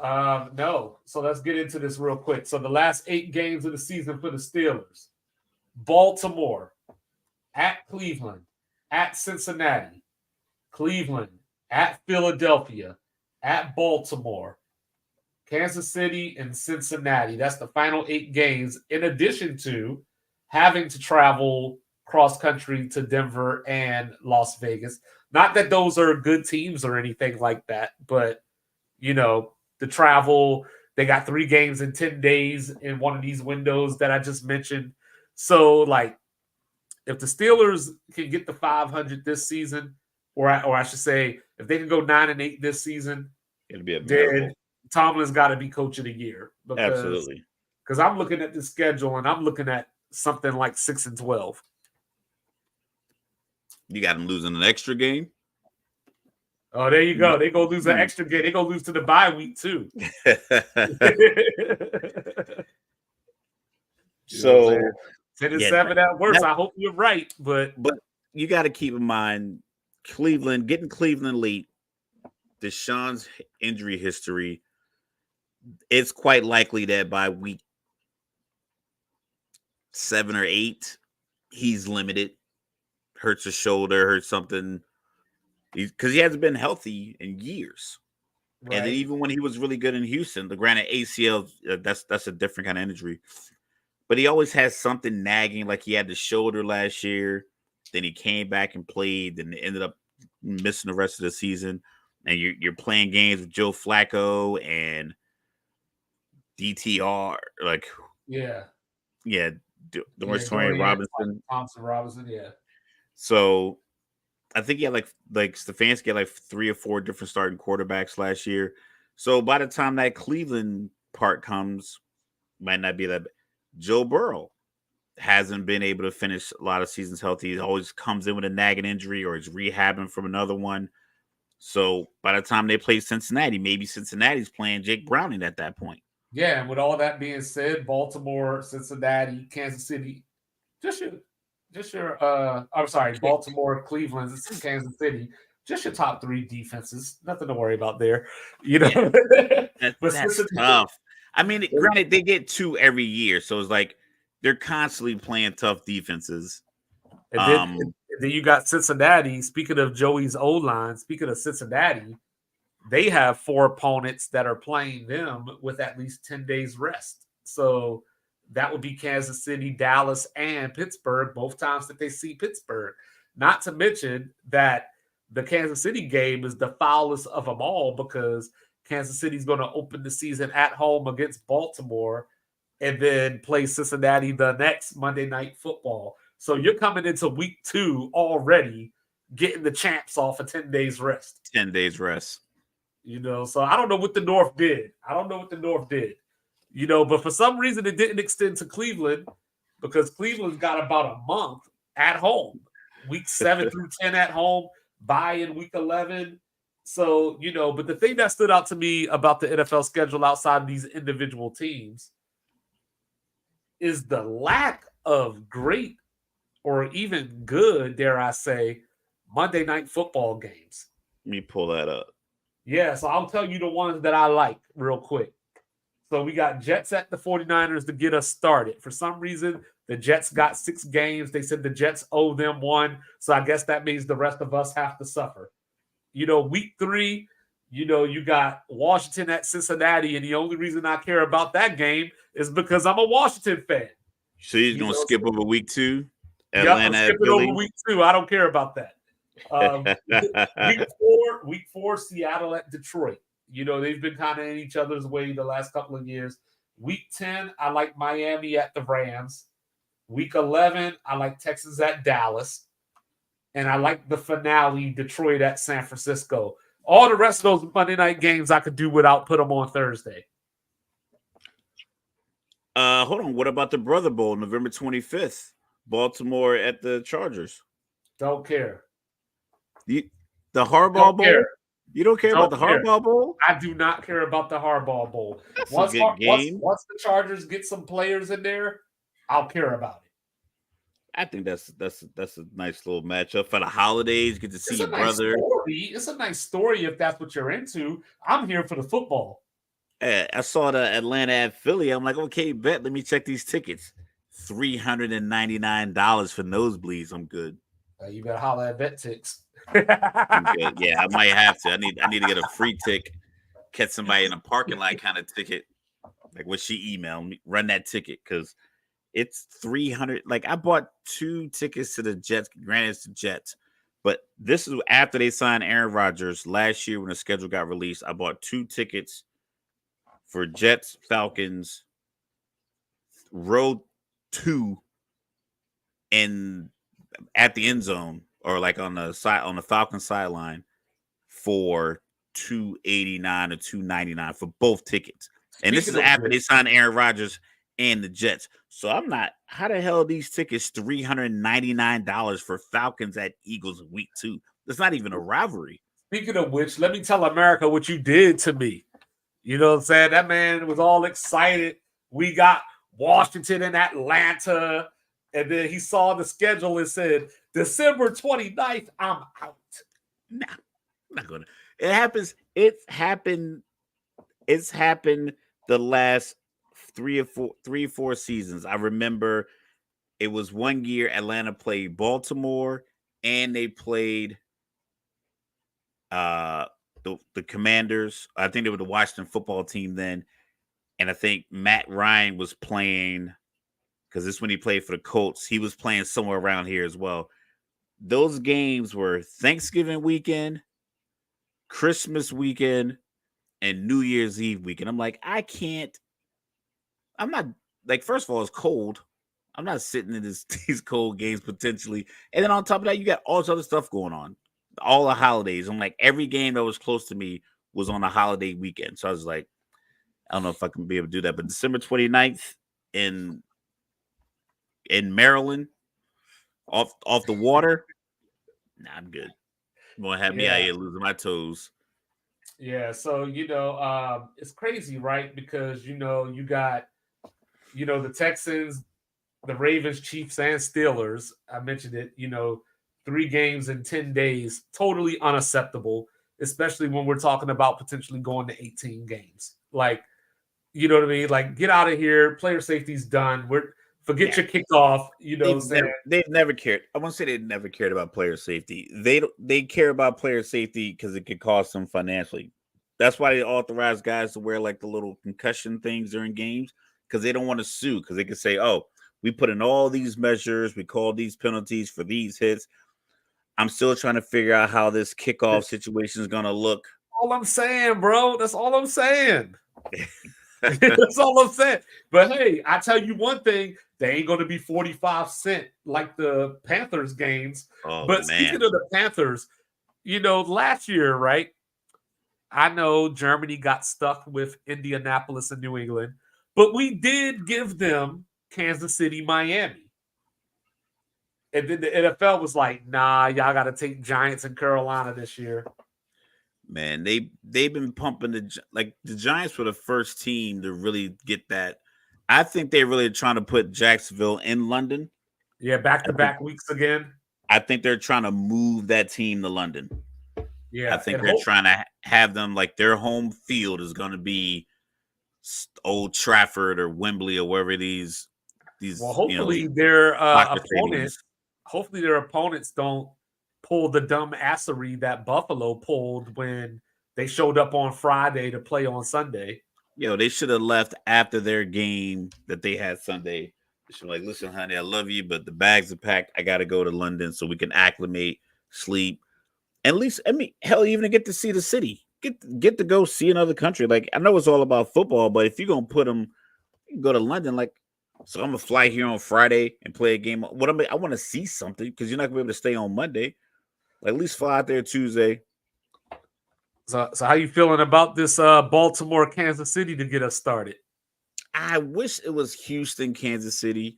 No. So let's get into this real quick. So the last 8 games of the season for the Steelers: Baltimore, at Cleveland, at Cincinnati, Cleveland, at Philadelphia, at Baltimore, Kansas City, and Cincinnati. That's the final 8 games, in addition to having to travel cross country to Denver and Las Vegas. Not that those are good teams or anything like that, but the travel, they got 3 games in 10 days in one of these windows that I just mentioned. So, like, if the Steelers can get the 500 this season, or I should say, if they can go 9-8 this season, It'll be a then miracle. Tomlin's got to be coach of the year Absolutely. because I'm looking at the schedule and I'm looking at something like 6-12. You got them losing an extra game. Oh, there you go. They go lose an extra game. They go lose to the bye week too. So 10-7 at worst. I hope you're right, but you got to keep in mind getting Cleveland late. Deshaun's injury history. It's quite likely that by week 7 or 8, he's limited. Hurts a shoulder, hurts something. Because he hasn't been healthy in years. Right. And then even when he was really good in Houston, the granted ACL, that's a different kind of injury. But he always has something nagging, like he had the shoulder last year. Then he came back and played, and ended up missing the rest of the season. And you're playing games with Joe Flacco and DTR, Dorian Robinson, Thompson Robinson, So I think he had like Stefanski had like 3 or 4 different starting quarterbacks last year. So by the time that Cleveland part comes, might not be that. Joe Burrow hasn't been able to finish a lot of seasons healthy. He always comes in with a nagging injury or is rehabbing from another one. So by the time they play Cincinnati, maybe Cincinnati's playing Jake Browning at that point. Yeah, and with all that being said, Baltimore, Cincinnati, Kansas City, Baltimore, Cleveland, Kansas City, just your top 3 defenses. Nothing to worry about there. That's tough. I mean, granted, they get 2 every year, so it's like they're constantly playing tough defenses. And then you got Cincinnati. Speaking of Joey's O-line, speaking of Cincinnati, they have 4 opponents that are playing them with at least 10 days rest. So that would be Kansas City, Dallas, and Pittsburgh, both times that they see Pittsburgh. Not to mention that the Kansas City game is the foulest of them all because Kansas City is going to open the season at home against Baltimore and then play Cincinnati the next Monday Night Football. So you're coming into week 2 already getting the champs off of 10 days rest. 10 days rest. So I don't know what the North did. But for some reason it didn't extend to Cleveland because Cleveland's got about a month at home. Week 7 through 10 at home, bye in week 11. So, but the thing that stood out to me about the NFL schedule outside of these individual teams is the lack of great or even good, dare I say, Monday Night Football games. Let me pull that up. Yeah, so I'll tell you the ones that I like real quick. So we got Jets at the 49ers to get us started. For some reason, the Jets got 6 games. They said the Jets owe them 1. So I guess that means the rest of us have to suffer. Week 3, You got Washington at Cincinnati, and the only reason I care about that game is because I'm a Washington fan. So you're You gonna know, skip over week 2, yep, I'm Atlanta at skipping over Philly. week 2. I don't care about that. Week 4, Seattle at Detroit. They've been kind of in each other's way the last couple of years. Week 10, I like Miami at the Rams. Week 11, I like Texans at Dallas. And I like the finale, Detroit at San Francisco. All the rest of those Monday night games I could do without put them on Thursday. Hold on. What about the Brother Bowl, November 25th? Baltimore at the Chargers. Don't care. The Harbaugh Don't Bowl? care. You don't care about Don't the care. Harbaugh Bowl? I do not care about the Harbaugh Bowl. That's a Once good game. once the Chargers get some players in there, I'll care about it. I think that's a nice little matchup for the holidays. Get to see your brother. It's a nice story if that's what you're into. I'm here for the football. I saw the Atlanta at Philly. I'm like, okay, bet. Let me check these tickets. $399 for nosebleeds. I'm good. You better holler at BetTix. I'm good. Yeah, I might have to. I need to get a free ticket. Catch somebody in a parking lot kind of ticket. Like what she emailed me, run that ticket because it's 300. Like I bought 2 tickets to the Jets. Granted, it's the Jets, but this is after they signed Aaron Rodgers last year when the schedule got released. I bought 2 tickets for Jets, Falcons, row 2, and at the end zone or like on the side on the Falcon sideline for $289 or $299 for both tickets. And this is after they signed Aaron Rodgers and the Jets. So I'm not. How the hell are these tickets $399 for Falcons at Eagles week 2? That's not even a rivalry. Speaking of which, let me tell America what you did to me. You know what I'm saying? That man was all excited. We got Washington and Atlanta. And then he saw the schedule and said, December 29th, I'm out. Nah, I'm not going to. It happens. It's happened the last 3 or 4 seasons. I remember it was one year Atlanta played Baltimore and they played the Commanders. I think they were the Washington football team then. And I think Matt Ryan was playing, because this is when he played for the Colts. He was playing somewhere around here as well. Those games were Thanksgiving weekend, Christmas weekend, and New Year's Eve weekend. I'm like, I'm not, like, first of all, it's cold. I'm not sitting in these cold games potentially. And then on top of that, you got all this other stuff going on. All the holidays. I'm like, every game that was close to me was on a holiday weekend. So I was like, I don't know if I can be able to do that. But December 29th in Maryland, off the water, nah, I'm good. You want to have me out here losing my toes. Yeah, so it's crazy, right? Because you got the Texans, the Ravens, Chiefs, and Steelers. I mentioned it. 3 games in 10 days, totally unacceptable. Especially when we're talking about potentially going to 18 games. Like, you know what I mean? Like, get out of here. Player safety's done. Forget your kickoff. They've never cared. I won't say they've never cared about player safety. They care about player safety because it could cost them financially. That's why they authorize guys to wear like the little concussion things during games, because they don't want to sue, because they can say, "Oh, we put in all these measures, we called these penalties for these hits." I'm still trying to figure out how this kickoff situation is going to look. All I'm saying, bro. That's all I'm saying. That's all I'm saying. But hey, I tell you one thing, they ain't going to be 45 cents like the Panthers games. Oh, but man. Speaking of the Panthers, last year, right? I know Germany got stuck with Indianapolis and New England, but we did give them Kansas City, Miami. And then the NFL was like, nah, y'all got to take Giants and Carolina this year. Man, they've been pumping the Giants were the first team to really get that. I think they're really trying to put Jacksonville in London. Yeah, back-to-back weeks again. I think they're trying to move that team to London. Yeah, I think they're trying to have them, like, their home field is going to be Old Trafford or Wembley or wherever these. Well, hopefully their opponents. Hopefully their opponents don't pull the dumb assery that Buffalo pulled when They showed up on Friday to play on Sunday. They should have left after their game that they had Sunday. They should be like, listen, honey, I love you, but the bags are packed. I got to go to London so we can acclimate, sleep. At least, I mean, hell, even to get to see the city, get to go see another country. Like, I know it's all about football, but if you're gonna put them, you can go to London. Like, so I'm gonna fly here on Friday and play a game. I want to see something because you're not gonna be able to stay on Monday. Like, at least fly out there Tuesday. So how you feeling about this Baltimore, Kansas City to get us started? I wish it was Houston, Kansas City.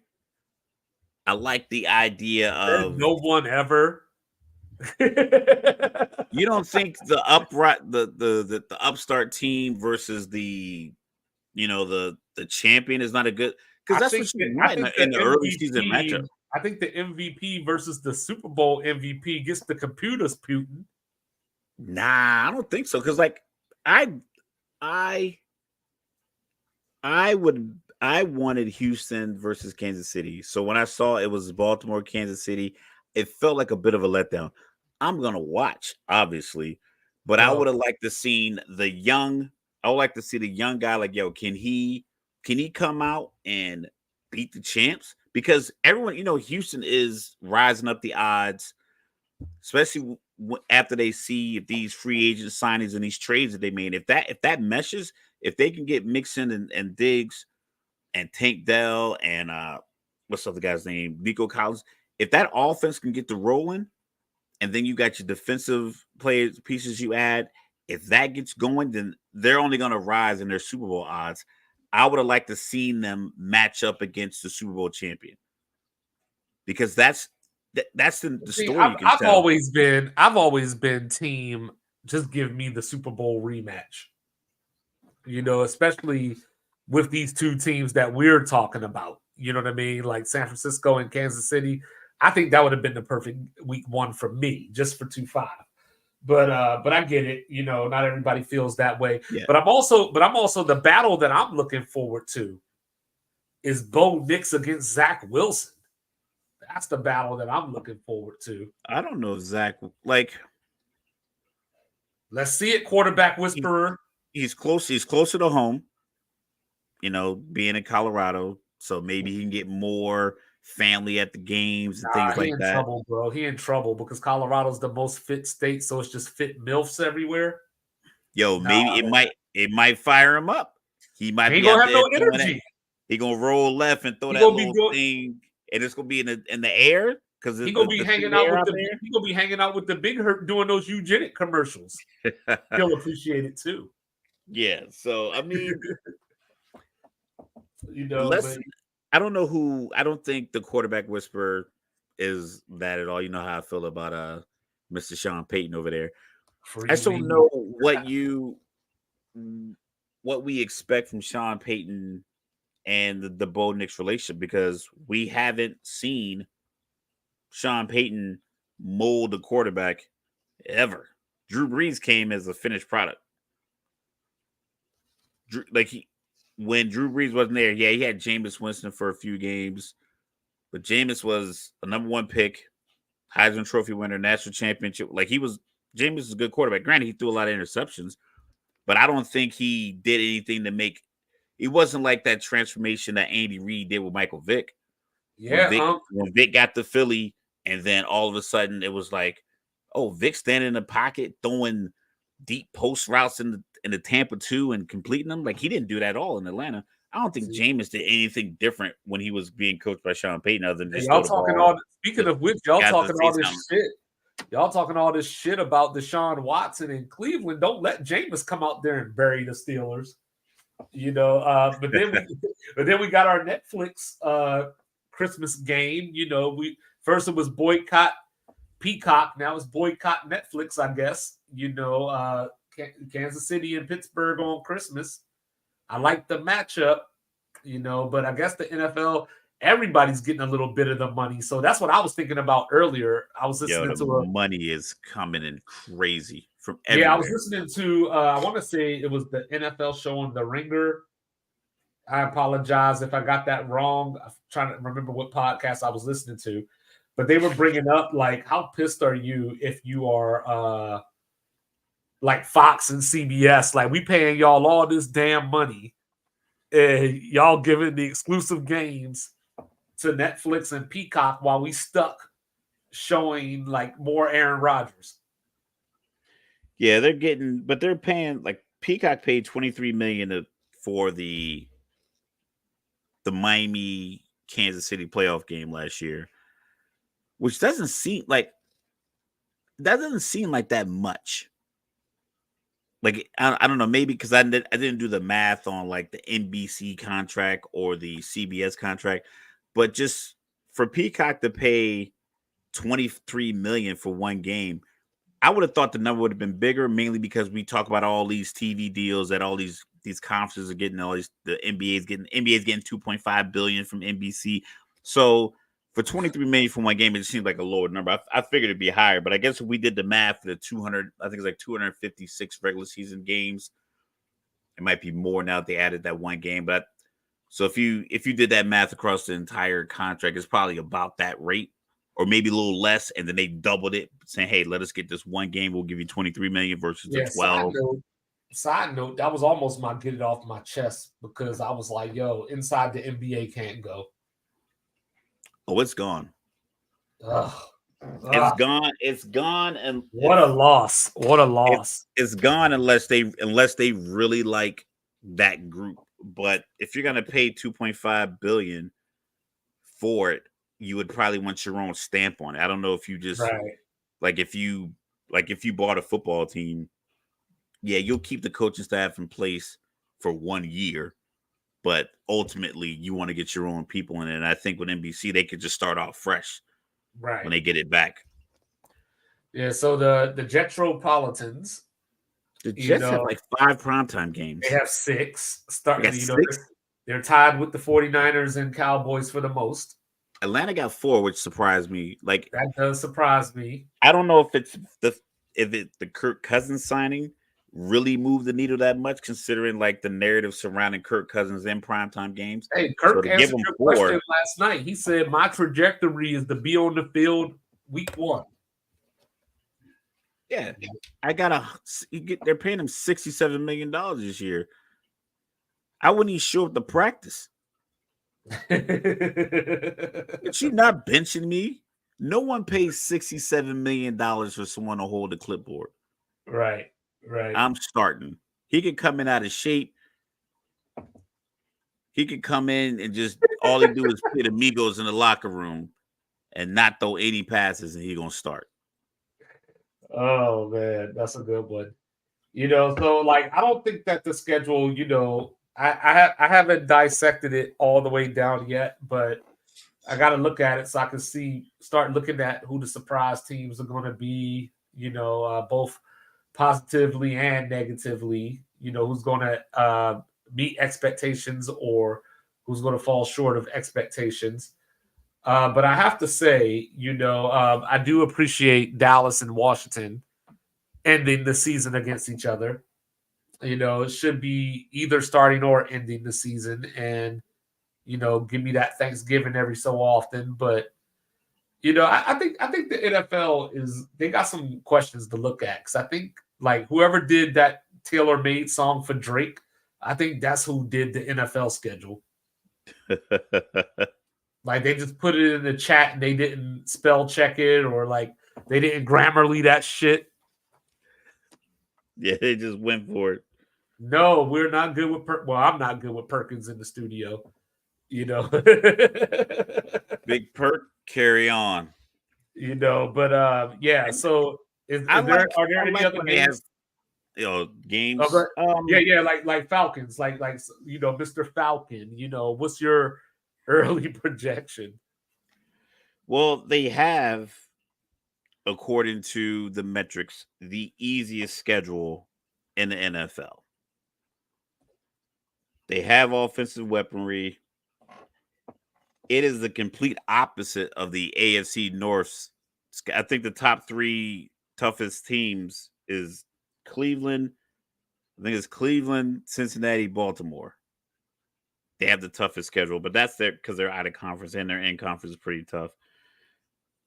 I like the idea There's of no one ever. you don't think the upstart team versus the champion is not a good because that's what you want in the early season matchup. I think the MVP versus the Super Bowl MVP gets the computers Putin. Nah, I don't think so. Because like I wanted Houston versus Kansas City. So when I saw it was Baltimore, Kansas City, it felt like a bit of a letdown. I'm gonna watch, obviously, but I would have liked to seen the young. I would like to see the young guy. Like, yo, can he come out and beat the champs? Because everyone, Houston is rising up the odds, especially after they see if these free agent signings and these trades that they made. If that meshes, if they can get Mixon and Diggs and Tank Dell and what's the other guy's name, Nico Collins, if that offense can get to rolling. And then you got your defensive pieces you add. If that gets going, then they're only going to rise in their Super Bowl odds. I would have liked to seen them match up against the Super Bowl champion because that's the story. I've always been team. Just give me the Super Bowl rematch. Especially with these two teams that we're talking about. You know what I mean? Like San Francisco and Kansas City. I think that would have been the perfect week one for me, just for 2-5. But I get it. Not everybody feels that way. Yeah. But I'm also the battle that I'm looking forward to is Bo Nix against Zach Wilson. That's the battle that I'm looking forward to. I don't know if Zach let's see it, quarterback whisperer. He's close. He's closer to home. Being in Colorado, so maybe he can get more family at the games and things like that. Trouble, bro. He in trouble because Colorado's the most fit state, so it's just fit MILFs everywhere. Maybe it might fire him up. He might be gonna have no energy. He gonna roll left and throw that little thing, and it's gonna be in the air because he gonna be hanging out with the big hurt doing those eugenic commercials. He'll appreciate it too. Yeah. So I mean, I don't know who. I don't think the quarterback whisperer is that at all. You know how I feel about Mr. Sean Payton over there. I just don't know what we expect from Sean Payton and the Bo Nix relationship because we haven't seen Sean Payton mold the quarterback ever. Drew Brees came as a finished product. When Drew Brees wasn't there, he had Jameis Winston for a few games, but Jameis was a number one pick, Heisman Trophy winner, national championship. Jameis is a good quarterback. Granted, he threw a lot of interceptions, but I don't think he did anything to make. It wasn't like that transformation that Andy Reid did with Michael Vick. Yeah, when Vick got to Philly, and then all of a sudden it was like, oh, Vick standing in the pocket throwing deep post routes in the Tampa 2 and completing them. Like he didn't do that at all in Atlanta. I don't think Jameis did anything different when he was being coached by Sean Payton other than just y'all talking all. Speaking of which, y'all talking all this shit. Y'all talking all this shit about Deshaun Watson in Cleveland. Don't let Jameis come out there and bury the Steelers. But then we got our Netflix Christmas game. First it was boycott Peacock. Now it's boycott Netflix, I guess. Kansas City and Pittsburgh on Christmas. I like the matchup, but I guess the NFL, everybody's getting a little bit of the money. So that's what I was thinking about earlier. I was listening to money is coming in crazy from everywhere. Yeah, I was listening to, I want to say it was the NFL show on The Ringer. I apologize if I got that wrong. I'm trying to remember what podcast I was listening to. But they were bringing up, like, how pissed are you if you are like Fox and CBS. Like, we paying y'all all this damn money, and y'all giving the exclusive games to Netflix and Peacock while we stuck showing like more Aaron Rodgers. Yeah, they're paying like Peacock paid 23 million for the Miami Kansas City playoff game last year, which doesn't seem like that much. Like I don't know, maybe because I didn't do the math on like the NBC contract or the CBS contract, but just for Peacock to pay 23 million for one game, I would have thought the number would have been bigger, mainly because we talk about all these TV deals that all these conferences are getting. All these the NBA's getting 2.5 billion from NBC. So for 23 million for one game, it just seems like a lower number. I figured it'd be higher, but I guess if we did the math for the 200, I think it's like 256 regular season games. It might be more now that they added that one game. But so if you did that math across the entire contract, it's probably about that rate, or maybe a little less, and then they doubled it, saying, "Hey, let us get this one game. We'll give you 23 million versus the Yeah, 12." side note, that was almost my get it off my chest because I was like, yo, inside the NBA can't go. Oh, it's gone. Ugh. It's Ugh. gone. It's gone, and What a loss. What a loss. it's gone unless they really like that group. But if you're gonna pay 2.5 billion for it, you would probably want your own stamp on it. I don't know if you just Right. like if you bought a football team, yeah, you'll keep the coaching staff in place for 1 year, but ultimately you want to get your own people in it. And I think with NBC, they could just start off fresh when Right. they get it back. Yeah, so the Jetropolitans, The you Jets have know, like 5 primetime they games. have six. They got Starting, 6. they're tied with the 49ers and Cowboys for the most. Atlanta got 4, which surprised me. Like, That does surprise me. I don't know if it's the Kirk Cousins signing really moved the needle that much, considering like the narrative surrounding Kirk Cousins in primetime games. Hey, So Kirk to give answered him your 4, question last night. He said, my trajectory is to be on the field week 1. yeah, they're paying him $67 million this year. I wouldn't even show up to practice. But you not benching me? No one pays $67 million for someone to hold a clipboard. Right, right. I'm starting. He could come in out of shape. He could come in and just all he do is pit amigos in the locker room and not throw any passes, and he gonna start. Oh man, that's a good one. So like I don't think that the schedule, I haven't dissected it all the way down yet, but I got to look at it so I can start looking at who the surprise teams are going to be. Both positively and negatively. Who's going to meet expectations or who's going to fall short of expectations. But I have to say, I do appreciate Dallas and Washington ending the season against each other. It should be either starting or ending the season, and give me that Thanksgiving every so often. But I think the NFL they got some questions to look at because I think like whoever did that tailor-made song for Drake, I think that's who did the NFL schedule. Like they just put it in the chat and they didn't spell check it or like they didn't Grammarly that shit. Yeah, they just went for it. No, we're not good with well, I'm not good with Perkins in the studio. You know. Big Perk, carry on. But yeah. So I are there any like other when they have games? Oh, games. yeah, like Falcons, like Mr. Falcon. What's your early projection? Well, they have, according to the metrics, the easiest schedule in the NFL. They have offensive weaponry. It is the complete opposite of the AFC North. I think the top 3 toughest teams is Cleveland. I think it's Cleveland, Cincinnati, Baltimore. They have the toughest schedule, but that's because they're out of conference and their in conference is pretty tough.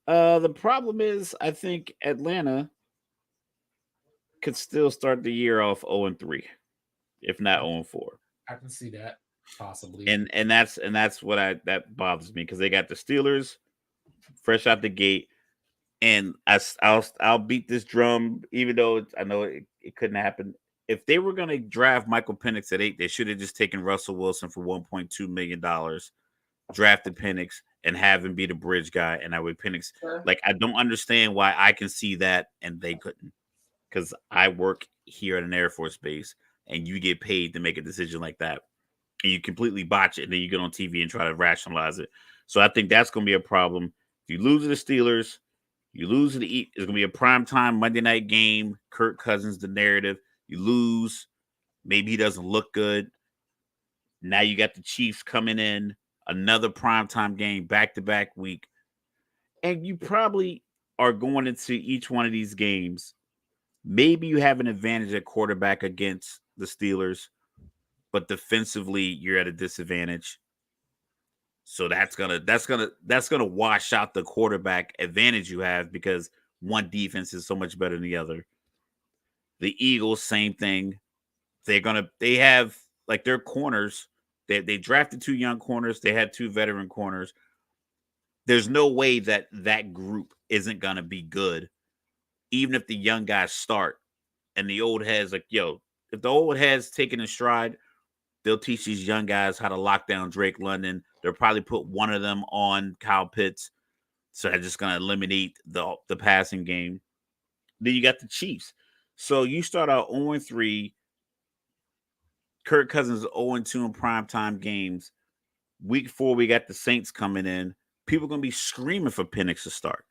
The problem is, I think Atlanta could still start the year off 0-3, if not 0-4. I can see that possibly. And that's what that bothers me because they got the Steelers fresh out the gate, and I'll beat this drum even though I know it couldn't happen. If they were going to draft Michael Penix at 8, they should have just taken Russell Wilson for $1.2 million, drafted Penix, and have him be the bridge guy. And I would Penix. Like, I don't understand why I can see that and they couldn't. Because I work here at an Air Force base and you get paid to make a decision like that. And you completely botch it. And then you get on TV and try to rationalize it. So I think that's going to be a problem. If you lose to the Steelers, you lose to the East, it's going to be a primetime Monday night game. Kirk Cousins, the narrative. You lose. Maybe he doesn't look good. Now you got the Chiefs coming in. Another primetime game, back-to-back week. And you probably are going into each one of these games. Maybe you have an advantage at quarterback against the Steelers, but defensively you're at a disadvantage. So that's gonna wash out the quarterback advantage you have because one defense is so much better than the other. The Eagles, same thing. They have like their corners. They drafted 2 young corners. They had 2 veteran corners. There's no way that group isn't gonna be good, even if the young guys start and the old heads like, yo, if the old heads taking a stride, they'll teach these young guys how to lock down Drake London. They'll probably put one of them on Kyle Pitts. So that's just going to eliminate the passing game. Then you got the Chiefs. So you start out 0-3. Kirk Cousins 0-2 in primetime games. Week 4, we got the Saints coming in. People are going to be screaming for Penix to start.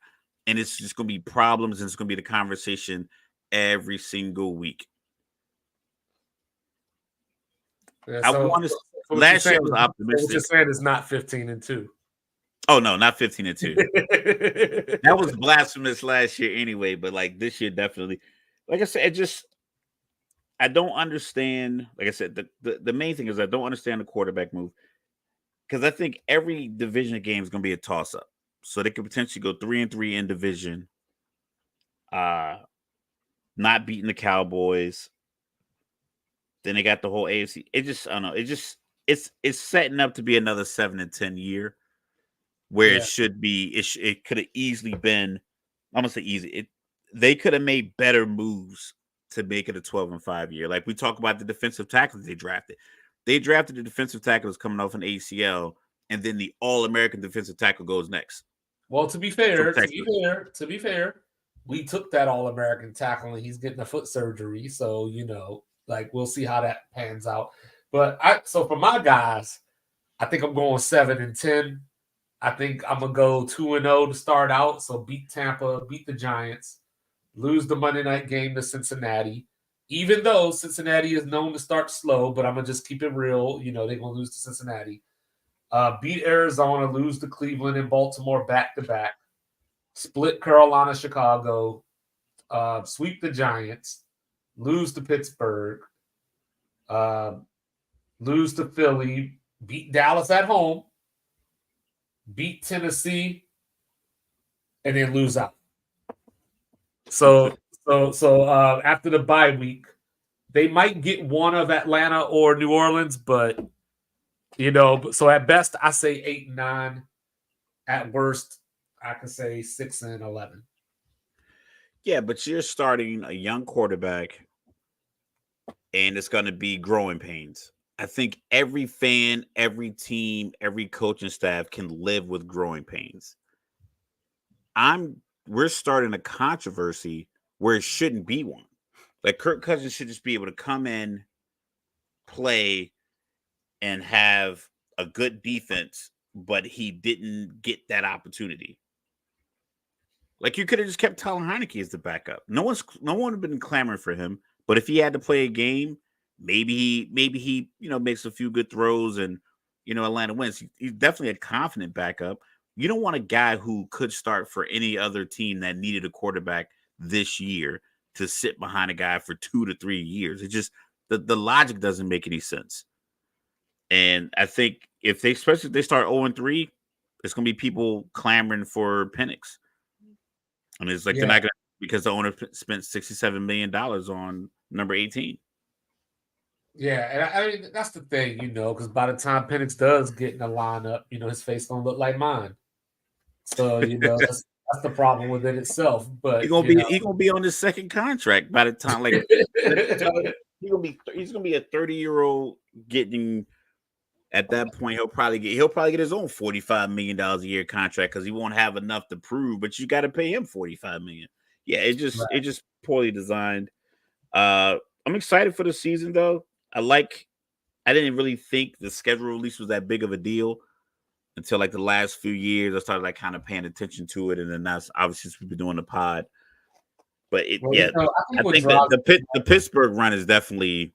And it's just going to be problems, and it's going to be the conversation every single week. Yeah, I want to. Last year was optimistic. What you're saying is not 15-2. Oh no, not 15-2. That was blasphemous last year anyway. But like this year, definitely. Like I said, I don't understand. Like I said, the main thing is I don't understand the quarterback move because I think every division game is going to be a toss up. So they could potentially go 3-3 in division. Not beating the Cowboys. Then they got the whole AFC. I don't know. It's setting up to be another 7-10 year where it should be. It could have easily been. I'm gonna say easy. They could have made better moves to make it a 12-5 year. Like we talk about the defensive tackles they drafted. They drafted the defensive tackle that's coming off an ACL, and then the All-American defensive tackle goes next. Well, to be fair, we took that All-American tackle and he's getting a foot surgery. So, like we'll see how that pans out. But so for my guys, I think I'm going 7-10. I think I'm gonna go 2-0 to start out. So beat Tampa, beat the Giants, lose the Monday night game to Cincinnati. Even though Cincinnati is known to start slow, but I'm gonna just keep it real. They're gonna lose to Cincinnati. Beat Arizona, lose to Cleveland and Baltimore back-to-back. Split Carolina, Chicago. Sweep the Giants. Lose to Pittsburgh. Lose to Philly. Beat Dallas at home. Beat Tennessee. And then lose out. So after the bye week, they might get one of Atlanta or New Orleans, but so at best I say 8-9. At worst, I could say 6-11. Yeah, but you're starting a young quarterback, and it's going to be growing pains. I think every fan, every team, every coaching staff can live with growing pains. We're starting a controversy where it shouldn't be one. Like Kirk Cousins should just be able to come in, play, and have a good defense, but he didn't get that opportunity. Like you could have just kept Tyler Heineke as the backup. No one would have been clamoring for him. But if he had to play a game, maybe he makes a few good throws and Atlanta wins. He's definitely a confident backup. You don't want a guy who could start for any other team that needed a quarterback this year to sit behind a guy for 2 to 3 years. It just the logic doesn't make any sense. And I think especially if they start 0-3, it's going to be people clamoring for Penix. I mean, it's like they're not going to because the owner spent $67 million on number 18. Yeah, and I mean that's the thing, because by the time Penix does get in the lineup, his face gonna look like mine. So that's the problem with it itself. But He gonna be on his second contract by the time he's gonna be a 30-year-old getting. At that point, he'll probably get his own $45 million a year contract because he won't have enough to prove. But you got to pay him $45 million. Yeah, it just poorly designed. I'm excited for the season though. I didn't really think the schedule release was that big of a deal until like the last few years. I started like kind of paying attention to it, and then that's obviously since we've been doing the pod. But I think the Pittsburgh run is definitely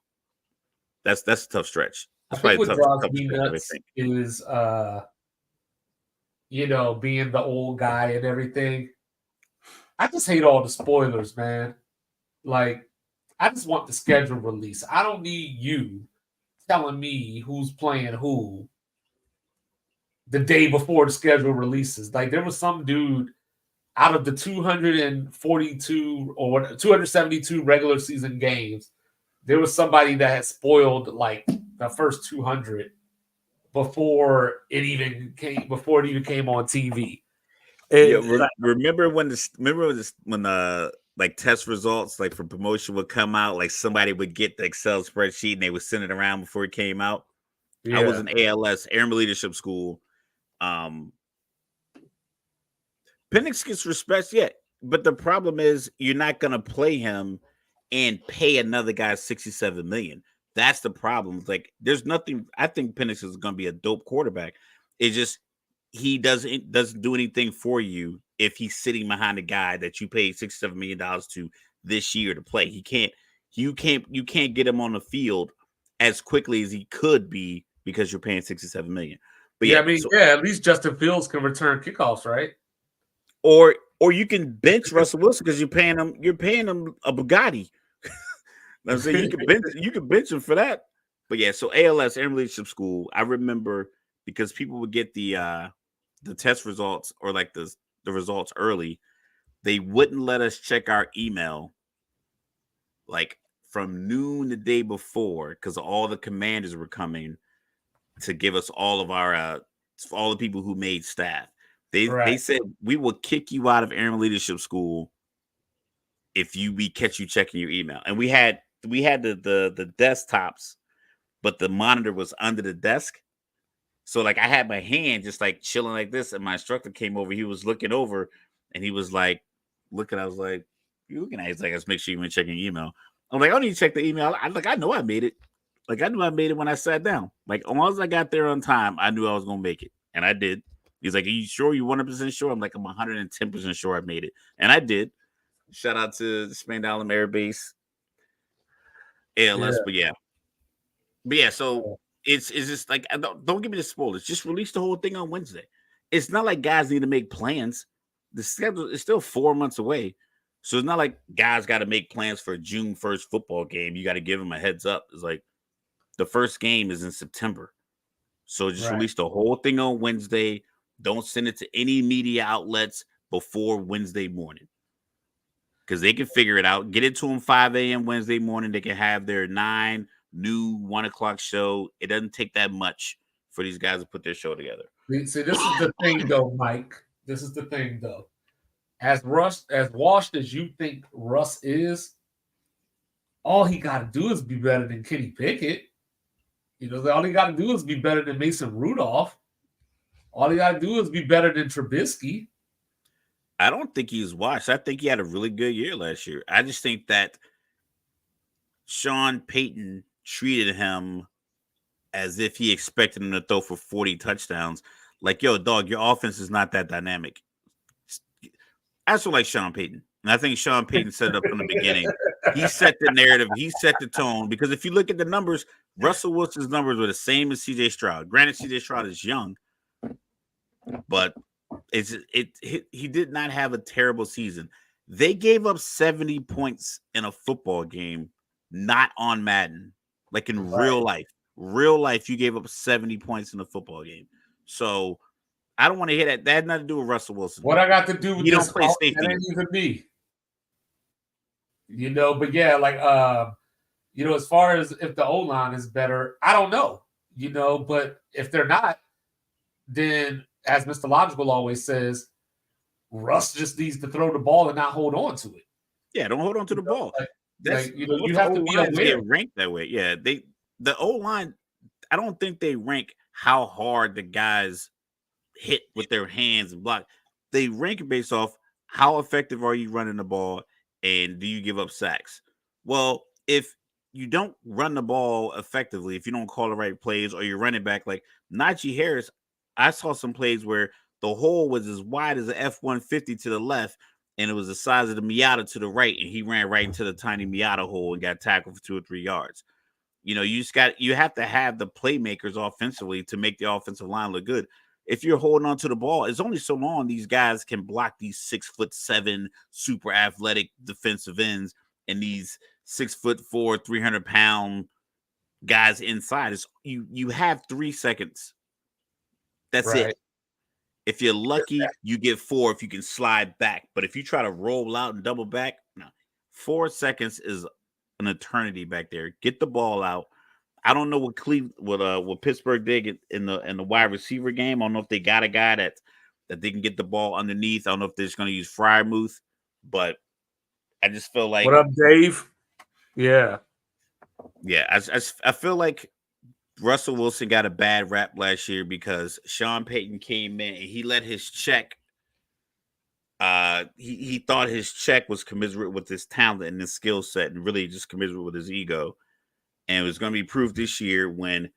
that's a tough stretch. I think what drives me nuts is being the old guy and everything. I just hate all the spoilers, man. Like, I just want the schedule release. I don't need you telling me who's playing who the day before the schedule releases. Like, there was some dude out of the 242 or 272 regular season games, there was somebody that had spoiled like the first 200 before it even came on TV. Remember when like test results like for promotion would come out, like somebody would get the Excel spreadsheet and they would send it around before it came out. Yeah. I was in ALS, Airman Leadership School. Penix gets respect, yeah, but the problem is you're not gonna play him and pay another guy $67 million. That's the problem. Like, there's nothing. I think Penix is gonna be a dope quarterback. It's just he doesn't do anything for you if he's sitting behind a guy that you paid $67 million to this year to play. You can't get him on the field as quickly as he could be because you're paying $67 million. But yeah, I mean, at least Justin Fields can return kickoffs, right? Or you can bench Russell Wilson because you're paying him a Bugatti. I'm saying you can bench him for that. But yeah, so ALS, Airman Leadership School, I remember because people would get the test results or like the results early. They wouldn't let us check our email like from noon the day before because all the commanders were coming to give us all of our all the people who made staff. They said we will kick you out of Airman Leadership School if we catch you checking your email. And we had the desktops, but the monitor was under the desk. So like I had my hand just like chilling like this, and my instructor came over. He was looking over, and he was like looking. I was like, "You looking at?" He's like, "Let's make sure you've been checking your email." I'm like, "I don't need to check the email." I know I made it. Like I knew I made it when I sat down. Like as long as I got there on time, I knew I was gonna make it, and I did. He's like, "Are you sure? You 100% sure?" I'm like, "I'm 110% sure I made it," and I did. Shout out to the Spandalum Air Base, ALS, yeah. but yeah. So it's just like don't give me the spoilers. Just release the whole thing on Wednesday. It's not like guys need to make plans. The schedule is still 4 months away, so it's not like guys got to make plans for a June 1st football game. You got to give them a heads up. It's like the first game is in September, so just release the whole thing on Wednesday. Don't send it to any media outlets before Wednesday morning because they can figure it out. Get it to them 5 a.m. Wednesday morning. They can have their 9 new 1 o'clock show. It doesn't take that much for these guys to put their show together. See, this is the thing, though, Mike. This is the thing, though. As washed as you think Russ is, all he got to do is be better than Kenny Pickett. All he got to do is be better than Mason Rudolph. All he got to do is be better than Trubisky. I don't think he's washed. I think he had a really good year last year. I just think that Sean Payton treated him as if he expected him to throw for 40 touchdowns. Like, yo, dog, your offense is not that dynamic. That's what like Sean Payton. And I think Sean Payton set it up from the beginning. He set the narrative. He set the tone. Because if you look at the numbers, Russell Wilson's numbers were the same as CJ Stroud. Granted, CJ Stroud is young, but he did not have a terrible season. They gave up 70 points in a football game, not on Madden. Like in real life. Real life, you gave up 70 points in a football game. So I don't want to hear that. That had nothing to do with Russell Wilson. What I got to do with you don't play safety. That ain't even me. But yeah, like as far as if the O line is better, I don't know. But if they're not, then as Mr. Logical always says, Russ just needs to throw the ball and not hold on to it. Yeah, don't hold on to the ball. Like, That's you most have O to be lines aware. get ranked that way. Yeah, the O line. I don't think they rank how hard the guys hit with their hands and block. They rank based off how effective are you running the ball and do you give up sacks. Well, if you don't run the ball effectively, if you don't call the right plays or you're running back like Najee Harris, I saw some plays where the hole was as wide as an F-150 to the left, and it was the size of the Miata to the right, and he ran right into the tiny Miata hole and got tackled for 2 or 3 yards. You have to have the playmakers offensively to make the offensive line look good. If you're holding on to the ball, it's only so long these guys can block these 6'7" super athletic defensive ends and these 6'4", 300-pound guys inside. You have 3 seconds. That's Right. it. If you're lucky, you get 4 if you can slide back. But if you try to roll out and double back, no. 4 seconds is an eternity back there. Get the ball out. I don't know what Pittsburgh did in the wide receiver game. I don't know if they got a guy that they can get the ball underneath. I don't know if they're just going to use Fryermuth, but I just feel like What up, Dave? Yeah. yeah, I feel like Russell Wilson got a bad rap last year because Sean Payton came in and he let his check. He thought his check was commensurate with his talent and his skill set, and really just commensurate with his ego. And it was going to be proved this year when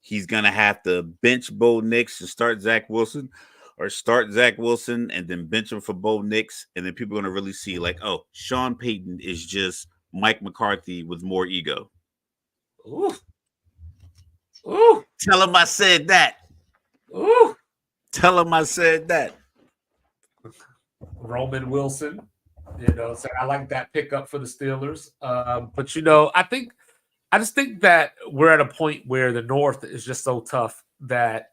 he's going to have to bench Bo Nix and start Zach Wilson, or start Zach Wilson and then bench him for Bo Nix. And then people are going to really see, like, oh, Sean Payton is just Mike McCarthy with more ego. Ooh. Ooh. Tell him I said that. Ooh. Tell him I said that. Roman Wilson, so I like that pickup for the Steelers. But I just think that we're at a point where the North is just so tough that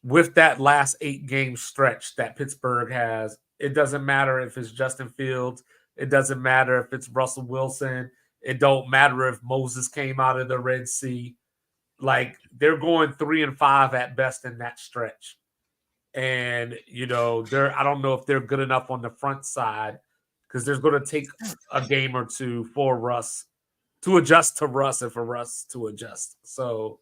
with that last 8-game stretch that Pittsburgh has, it doesn't matter if it's Justin Fields, it doesn't matter if it's Russell Wilson, it don't matter if Moses came out of the Red Sea. Like, they're going 3-5 at best in that stretch. And, I don't know if they're good enough on the front side, because there's going to take a game or two for Russ to adjust to Russ and for Russ to adjust. So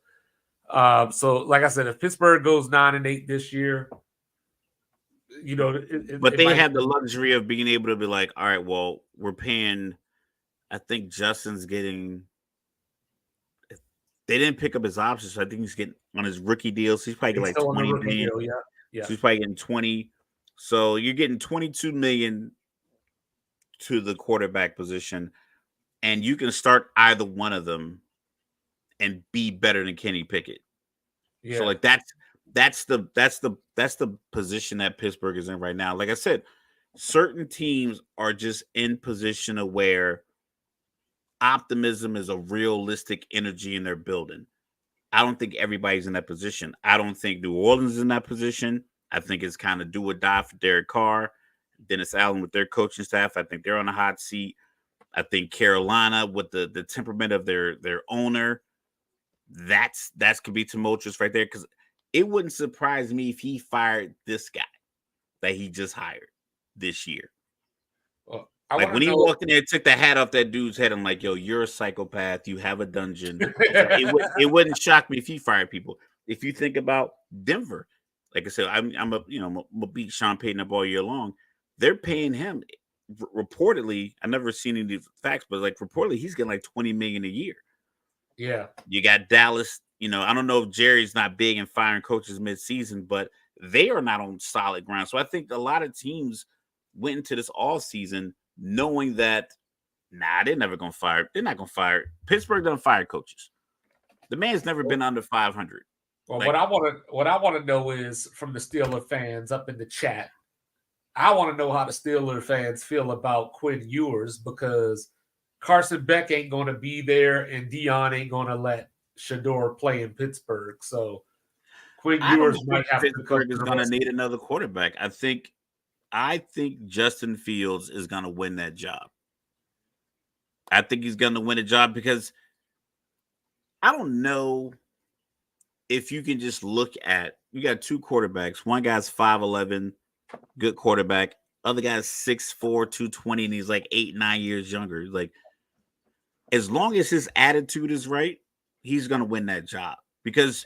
like I said, if Pittsburgh goes 9-8 this year, but they have the luxury of being able to be like, all right, well, we're paying. I think Justin's getting. They didn't pick up his options, so I think he's getting on his rookie deal. So he's probably getting like 20 million. Yeah. So he's probably getting 20. So you're getting 22 million to the quarterback position, and you can start either one of them and be better than Kenny Pickett. Yeah. So like that's the position that Pittsburgh is in right now. Like I said, certain teams are just in position of where optimism is a realistic energy in their building. I don't think everybody's in that position. I don't think New Orleans is in that position. I think it's kind of do or die for Derek Carr, Dennis Allen with their coaching staff. I think they're on a hot seat. I think Carolina with the temperament of their owner, that's could be tumultuous right there, because it wouldn't surprise me if he fired this guy that he just hired this year. Well, like when he walked in there, took the hat off that dude's head, I'm like, yo, you're a psychopath. You have a dungeon. It wouldn't shock me if he fired people. If you think about Denver, like I said, I'm a beat Sean Payton up all year long. They're paying him reportedly. I've never seen any facts, but like reportedly, he's getting like $20 million a year. Yeah. You got Dallas. I don't know if Jerry's not big in firing coaches mid-season, but they are not on solid ground. So I think a lot of teams went into this all season knowing that, they're never going to fire. They're not going to fire. Pittsburgh doesn't fire coaches. The man's never been under 500. Well, what I want to know is from the Steeler fans up in the chat. I want to know how the Steeler fans feel about Quinn Ewers, because Carson Beck ain't going to be there and Dion ain't going to let Shador play in Pittsburgh. So Quinn Ewers might have Pittsburgh is going to need another quarterback. I think Justin Fields is going to win that job. I think he's going to win a job because I don't know if you can just look at you got two quarterbacks. One guy's 5'11", good quarterback. Other guy's 6'4", 220, and he's like 8, 9 years younger. Like as long as his attitude is right, he's gonna win that job. Because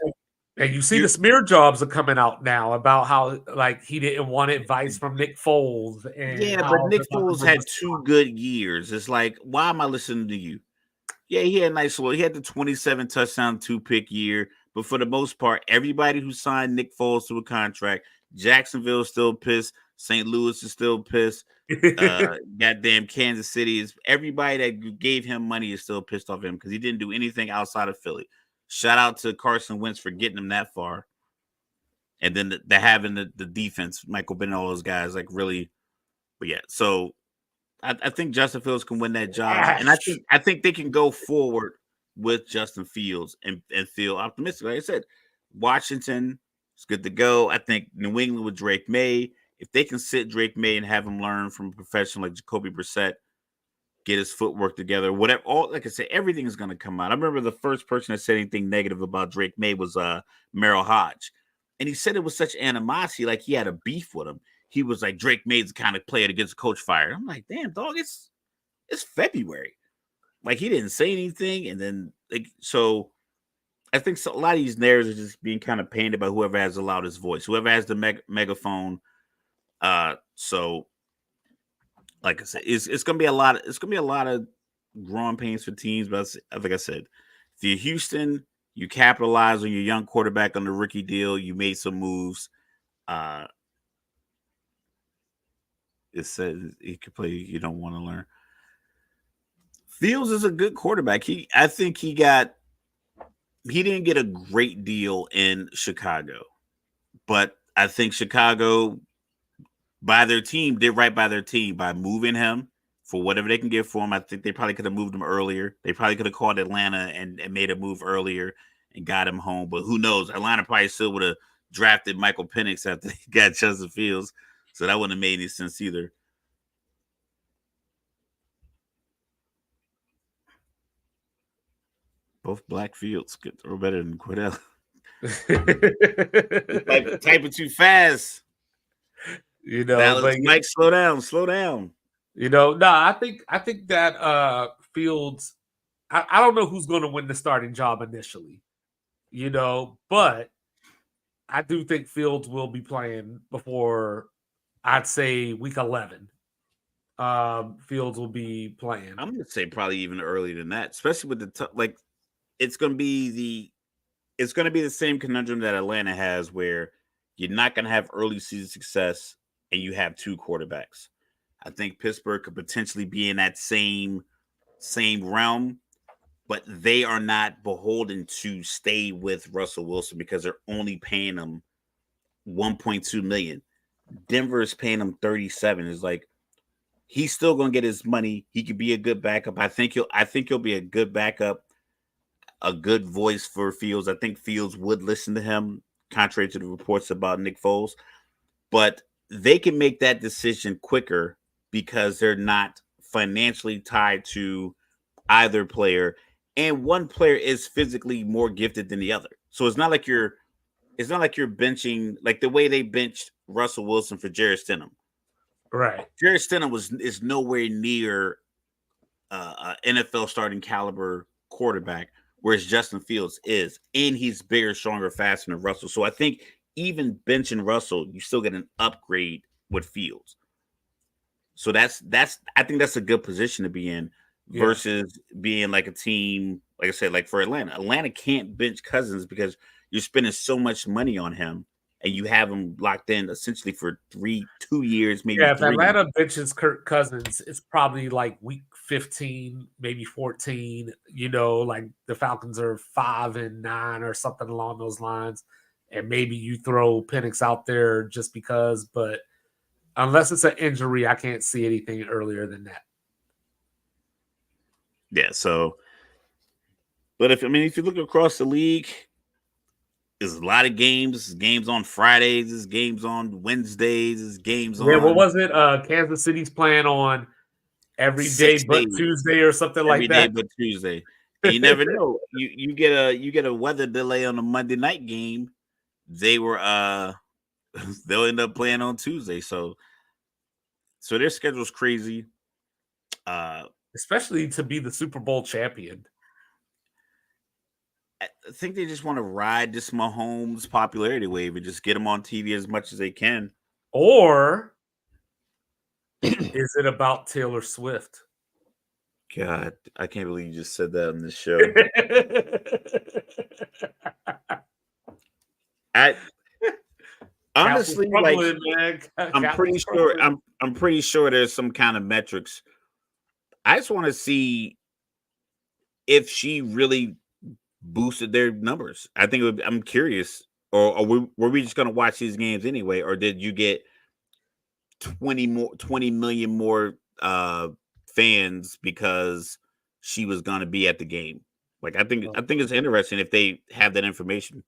And you see you're the smear jobs are coming out now about how like he didn't want advice from Nick Foles and yeah, but how Nick the locker Foles room had was 2 good years. It's like, why am I listening to you? Yeah, he had a nice one. He had the 27 touchdown, 2 pick year. But for the most part, everybody who signed Nick Foles to a contract, Jacksonville is still pissed. St. Louis is still pissed. Goddamn Kansas City is everybody that gave him money is still pissed off him because he didn't do anything outside of Philly. Shout out to Carson Wentz for getting him that far. And then the having the defense, Michael Bennett, all those guys, like really. But yeah, so I think Justin Fields can win that job, and trash. I think they can go forward with Justin Fields and feel optimistic. Like I said, Washington is good to go. I think New England with Drake May, if they can sit Drake May and have him learn from a professional like Jacoby Brissett, get his footwork together, whatever. All like I said, everything is going to come out. I remember the first person that said anything negative about Drake May was Merrill Hodge, and he said it with such animosity, like he had a beef with him. He was like, Drake May's the kind of player that gets a coach fired. I'm like, damn, dog, it's February. Like he didn't say anything, and then like so. I think a lot of these narratives are just being kind of painted by whoever has the loudest voice, whoever has the megaphone. So like I said, it's gonna be a lot. It's gonna be a lot of growing pains for teams. But like I said, if you're Houston, you capitalize on your young quarterback on the rookie deal. You made some moves. Uh, it says he could play. You don't want to learn. Fields is a good quarterback. I think he didn't get a great deal in Chicago, but I think Chicago by their team did right by their team by moving him for whatever they can get for him. I think they probably could have moved him earlier. They probably could have called Atlanta and made a move earlier and got him home. But who knows? Atlanta probably still would have drafted Michael Penix after they got Justin Fields. So that wouldn't have made any sense either. Both black Fields could throw better than Cordell. Typing too fast. Dallas, But Mike, slow down, slow down. no, I think that Fields. I don't know who's going to win the starting job initially, but I do think Fields will be playing before I'd say week 11. Fields will be playing. I'm gonna say probably even earlier than that, especially with the it's gonna be the same conundrum that Atlanta has, where you're not gonna have early season success and you have two quarterbacks. I think Pittsburgh could potentially be in that same realm, but they are not beholden to stay with Russell Wilson because they're only paying him 1.2 million. Denver is paying him 37. It's like he's still gonna get his money. He could be a good backup. I think he'll be a good backup, a good voice for Fields. I think Fields would listen to him, contrary to the reports about Nick Foles. But they can make that decision quicker because they're not financially tied to either player, and one player is physically more gifted than the other. So it's not like you're benching like the way they benched Russell Wilson for Jarrett Stidham. Right. Jarrett Stidham is nowhere near NFL starting caliber quarterback, whereas Justin Fields is, and he's bigger, stronger, faster than Russell. So I think even benching Russell, you still get an upgrade with Fields. So I think that's a good position to be in Yeah. versus being like a team, like I said, like for Atlanta. Atlanta can't bench Cousins because you're spending so much money on him and you have him locked in essentially for 2 years, maybe Yeah, if three. Atlanta benches Kirk Cousins, it's probably like week 15, maybe 14. Like the Falcons are 5-9 or something along those lines. And maybe you throw Penix out there just because, but unless it's an injury, I can't see anything earlier than that. Yeah, so but if you look across the league, there's a lot of games on Fridays, there's games on Wednesdays, there's games Yeah, what on was it? Kansas City's playing on every day 6 but days Tuesday or something every like day that. but Tuesday. And you never know. You get a weather delay on the Monday night game. They were they'll end up playing on Tuesday. So their schedule's crazy. Especially to be the Super Bowl champion. I think they just want to ride this Mahomes popularity wave and just get him on TV as much as they can. Or is it about Taylor Swift? God, I can't believe you just said that on this show. I Cap was honestly like struggling, man. I'm Cap was pretty sure struggling. I'm pretty sure there's some kind of metrics. I just want to see if she really boosted their numbers. I think I'm curious, or were we just gonna watch these games anyway, or did you get 20 million more fans because she was gonna be at the game? Like I think it's interesting if they have that information.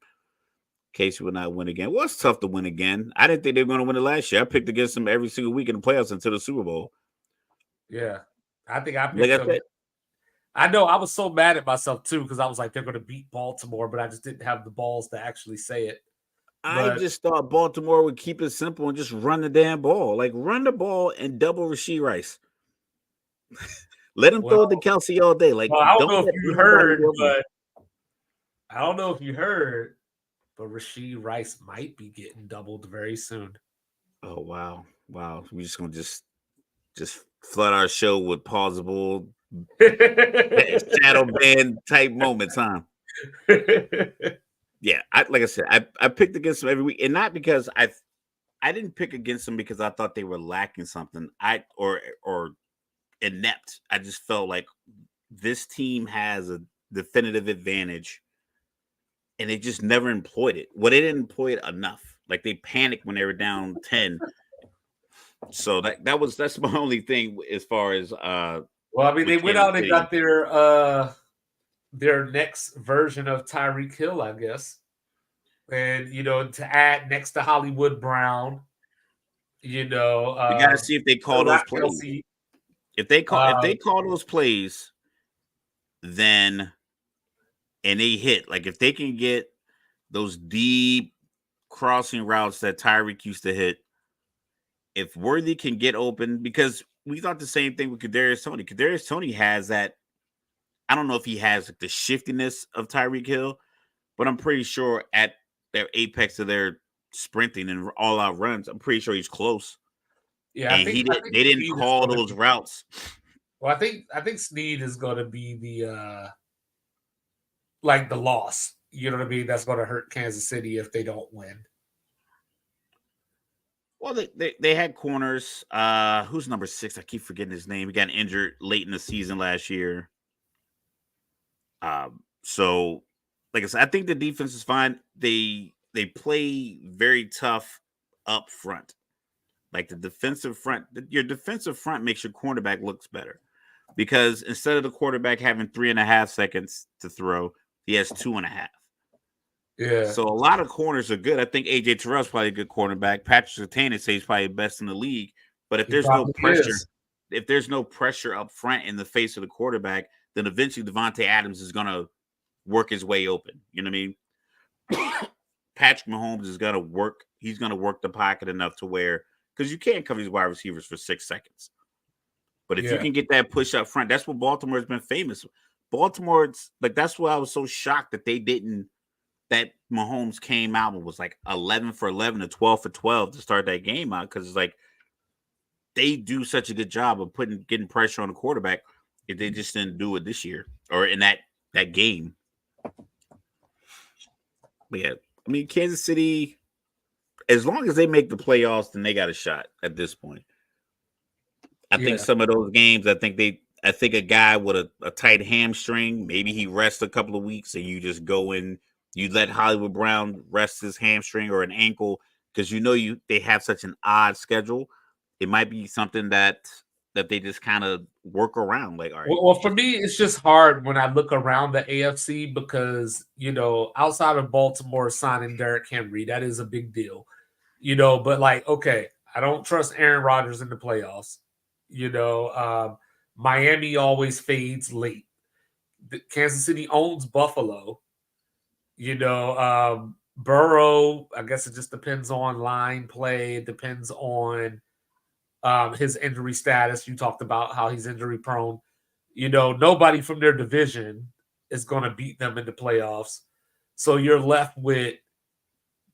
Casey will not win again. Well, it's tough to win again. I didn't think they were going to win it last year. I picked against them every single week in the playoffs until the Super Bowl. Yeah. I think I Like picked I them. said, I know I was so mad at myself too because I was like, they're going to beat Baltimore, but I just didn't have the balls to actually say it. I But just thought Baltimore would keep it simple and just run the damn ball. Like run the ball and double Rasheed Rice. Let him throw it to well, Kelsey all day. Like I don't don't know if let you anybody heard, go over. but I don't know if you heard, but Rasheed Rice might be getting doubled very soon. Oh wow. We're just gonna just flood our show with plausible shadow band type moments, huh? Yeah, like I said, I picked against them every week, and not because I didn't pick against them because I thought they were lacking something. Or inept. I just felt like this team has a definitive advantage, and they just never employed it. Well, they didn't employ it enough. Like they panicked when they were down 10. So that's my only thing as far as Well, I mean, they with went Kansas out and City. got their next version of Tyreek Hill, I guess. And to add next to Hollywood Brown, We got to see if they call those not plays. Kelsey. If they call those plays, then and they hit, like if they can get those deep crossing routes that Tyreek used to hit, if Worthy can get open, because we thought the same thing with Kadarius Toney. Kadarius Toney has that. I don't know if he has like the shiftiness of Tyreek Hill, but I'm pretty sure at their apex of their sprinting and all out runs, I'm pretty sure he's close. Yeah, And I think they didn't Snead is call going to those be. routes. Well, I think Snead is going to be the like the loss. You know what I mean? That's going to hurt Kansas City if they don't win. Well, they had corners. Who's number 6? I keep forgetting his name. He got injured late in the season last year. So like I said, I think the defense is fine. They play very tough up front. Like the defensive front, your defensive front makes your cornerback looks better because instead of the quarterback having 3.5 seconds to throw, he has 2.5. Yeah. So a lot of corners are good. I think AJ Terrell's probably a good cornerback. Patrick Surtain says he's probably best in the league. But if He there's no probably pressure, is. if there's no pressure up front in the face of the quarterback, then eventually Devontae Adams is gonna work his way open. You know what I mean? Patrick Mahomes is gonna work. He's gonna work the pocket enough to where because you can't cover these wide receivers for 6 seconds. But if you Yeah. can get that push up front, that's what Baltimore's been famous. Baltimore's like that's why I was so shocked that they didn't that Mahomes came out and was like 11 for 11 or 12 for 12 to start that game out because it's like they do such a good job of getting pressure on the quarterback if they just didn't do it this year or in that game. But yeah, I mean Kansas City, as long as they make the playoffs, then they got a shot at this point. I think Yeah. some of those games, I think a guy with a tight hamstring, maybe he rests a couple of weeks and you just go in, you let Hollywood Brown rest his hamstring or an ankle because they have such an odd schedule. It might be something that they just kind of work around. Like, all right, Well, for me, it's just hard when I look around the AFC because, outside of Baltimore signing Derrick Henry, that is a big deal, but like, okay, I don't trust Aaron Rodgers in the playoffs. Miami always fades late. Kansas City owns Buffalo. Burrow, I guess it just depends on line play. It depends on his injury status. You talked about how he's injury prone. Nobody from their division is going to beat them in the playoffs. So you're left with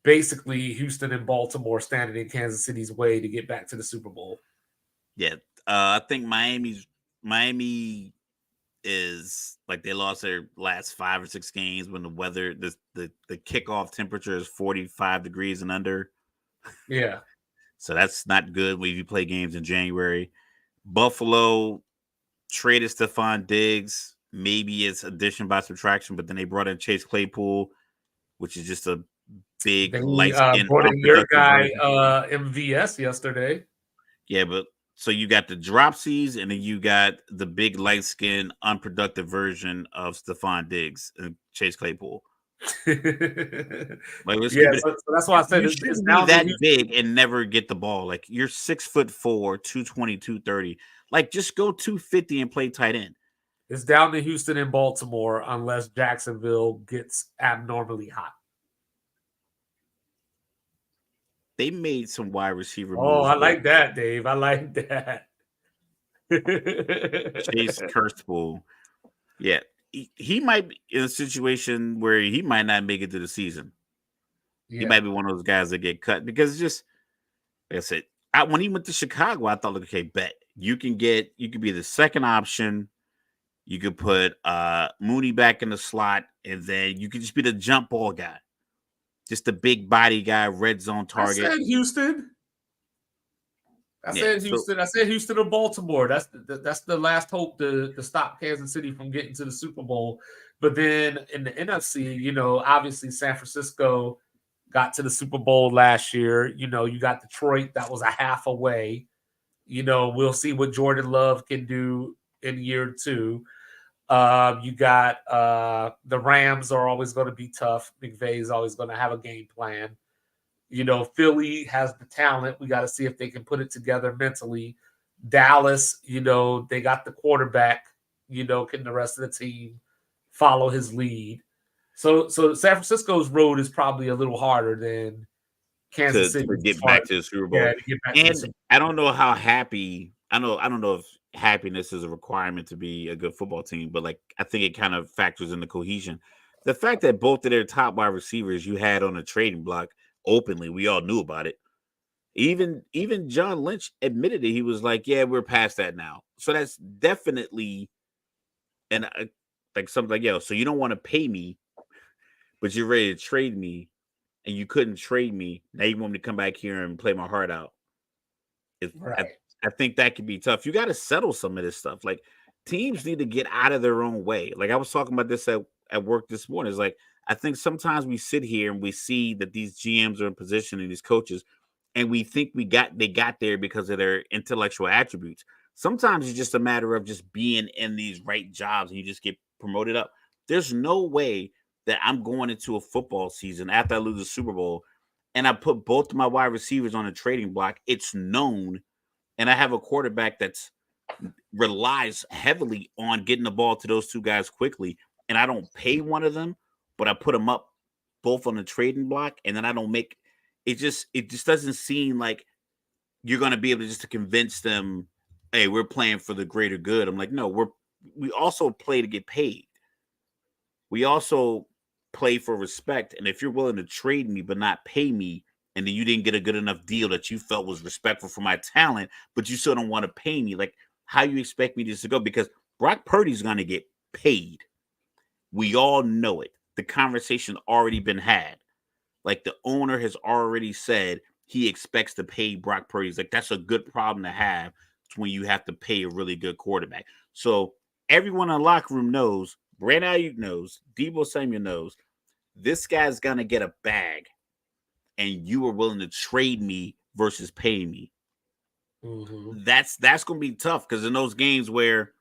basically Houston and Baltimore standing in Kansas City's way to get back to the Super Bowl. Yeah, I think Miami is like they lost their last 5 or 6 games when the weather the kickoff temperature is 45 degrees and under. Yeah. So that's not good when you play games in January. Buffalo traded Stephon Diggs. Maybe it's addition by subtraction, but then they brought in Chase Claypool, which is just a big, They light skinned, brought in your unproductive guy, version. MVS, yesterday. Yeah, but so you got the dropsies, and then you got the big, light skinned, unproductive version of Stephon Diggs and Chase Claypool. Like, let's keep Yeah, it. so that's why I said You it's shouldn't be down to that Houston. big and never get the ball. Like, you're 6'4", 220, 230. Like, just go 250 and play tight end. It's down to Houston and Baltimore unless Jacksonville gets abnormally hot. They made some wide receiver Oh, moves. I like that, Dave. I like that. Chase Kirstpool. Yeah. He might be in a situation where he might not make it to the season. He might Yeah. be one of those guys that get cut because it's just, like I said, when he went to Chicago, I thought, okay, bet you can be the second option. You could put Mooney back in the slot, and then you could just be the jump ball guy, just the big body guy, red zone I target. said Houston. I said Houston or Baltimore. That's the last hope to stop Kansas City from getting to the Super Bowl. But then in the NFC, obviously San Francisco got to the Super Bowl last year. You got Detroit that was a half away. We'll see what Jordan Love can do in year 2. You got the Rams are always going to be tough. McVay is always going to have a game plan. Philly has the talent. We got to see if they can put it together mentally. Dallas, they got the quarterback. Can the rest of the team follow his lead? So San Francisco's road is probably a little harder than Kansas to City's as get far back as, to the Super yeah, Bowl. to get back to the And Super I don't know how happy. I don't know if happiness is a requirement to be a good football team, but like I think it kind of factors in the cohesion. The fact that both of their top wide receivers you had on a trading block openly, we all knew about it. Even John Lynch admitted it. He was like, "Yeah, we're past that now." So that's definitely and like something like, "Yo, so you don't want to pay me, but you're ready to trade me, and you couldn't trade me. Now you want me to come back here and play my heart out." It, I, Right. I think that could be tough. You got to settle some of this stuff. Like teams need to get out of their own way. Like I was talking about this at work this morning. It's like I think sometimes we sit here and we see that these GMs are in position and these coaches, and we think they got there because of their intellectual attributes. Sometimes it's just a matter of just being in these right jobs and you just get promoted up. There's no way that I'm going into a football season after I lose the Super Bowl and I put both of my wide receivers on a trading block. It's known, and I have a quarterback that's relies heavily on getting the ball to those two guys quickly, and I don't pay one of them, but I put them up both on the trading block, and then I don't make it. Just doesn't seem like you're going to be able to just to convince them, hey, we're playing for the greater good. I'm like, no, we also play to get paid. We also play for respect, and if you're willing to trade me but not pay me, and then you didn't get a good enough deal that you felt was respectful for my talent, but you still don't want to pay me, like how you expect me just to go? Because Brock Purdy's going to get paid. We all know it. The conversation already been had. Like the owner has already said he expects to pay Brock Purdy. It's like that's a good problem to have when you have to pay a really good quarterback. So everyone in the locker room knows, Brandon Ayuk knows, Debo Samuel knows, this guy's gonna get a bag, and you are willing to trade me versus pay me. Mm-hmm. That's gonna be tough because in those games where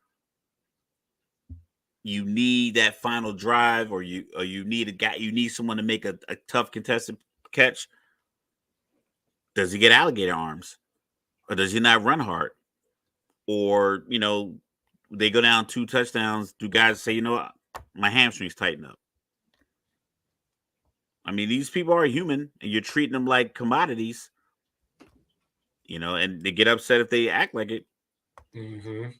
you need that final drive or you need a guy, you need someone to make a tough contested catch. Does he get alligator arms? Or does he not run hard? Or, they go down 2 touchdowns. Do guys say, you know what, my hamstrings tighten up? I mean, these people are human, and you're treating them like commodities, and they get upset if they act like it. Mm-hmm.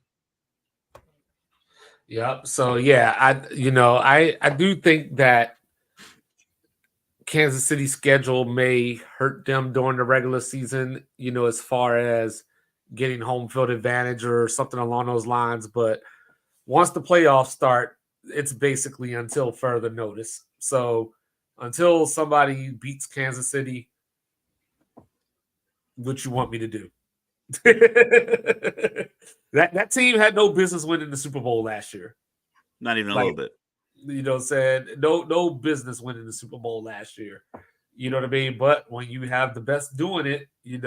Yep. So yeah, I do think that Kansas City's schedule may hurt them during the regular season, as far as getting home field advantage or something along those lines. But once the playoffs start, it's basically until further notice. So until somebody beats Kansas City, what you want me to do? that team had no business winning the Super Bowl last year. Not even a Like, little bit. said no business winning the Super Bowl last year. You know what I mean? But when you have the best doing it, you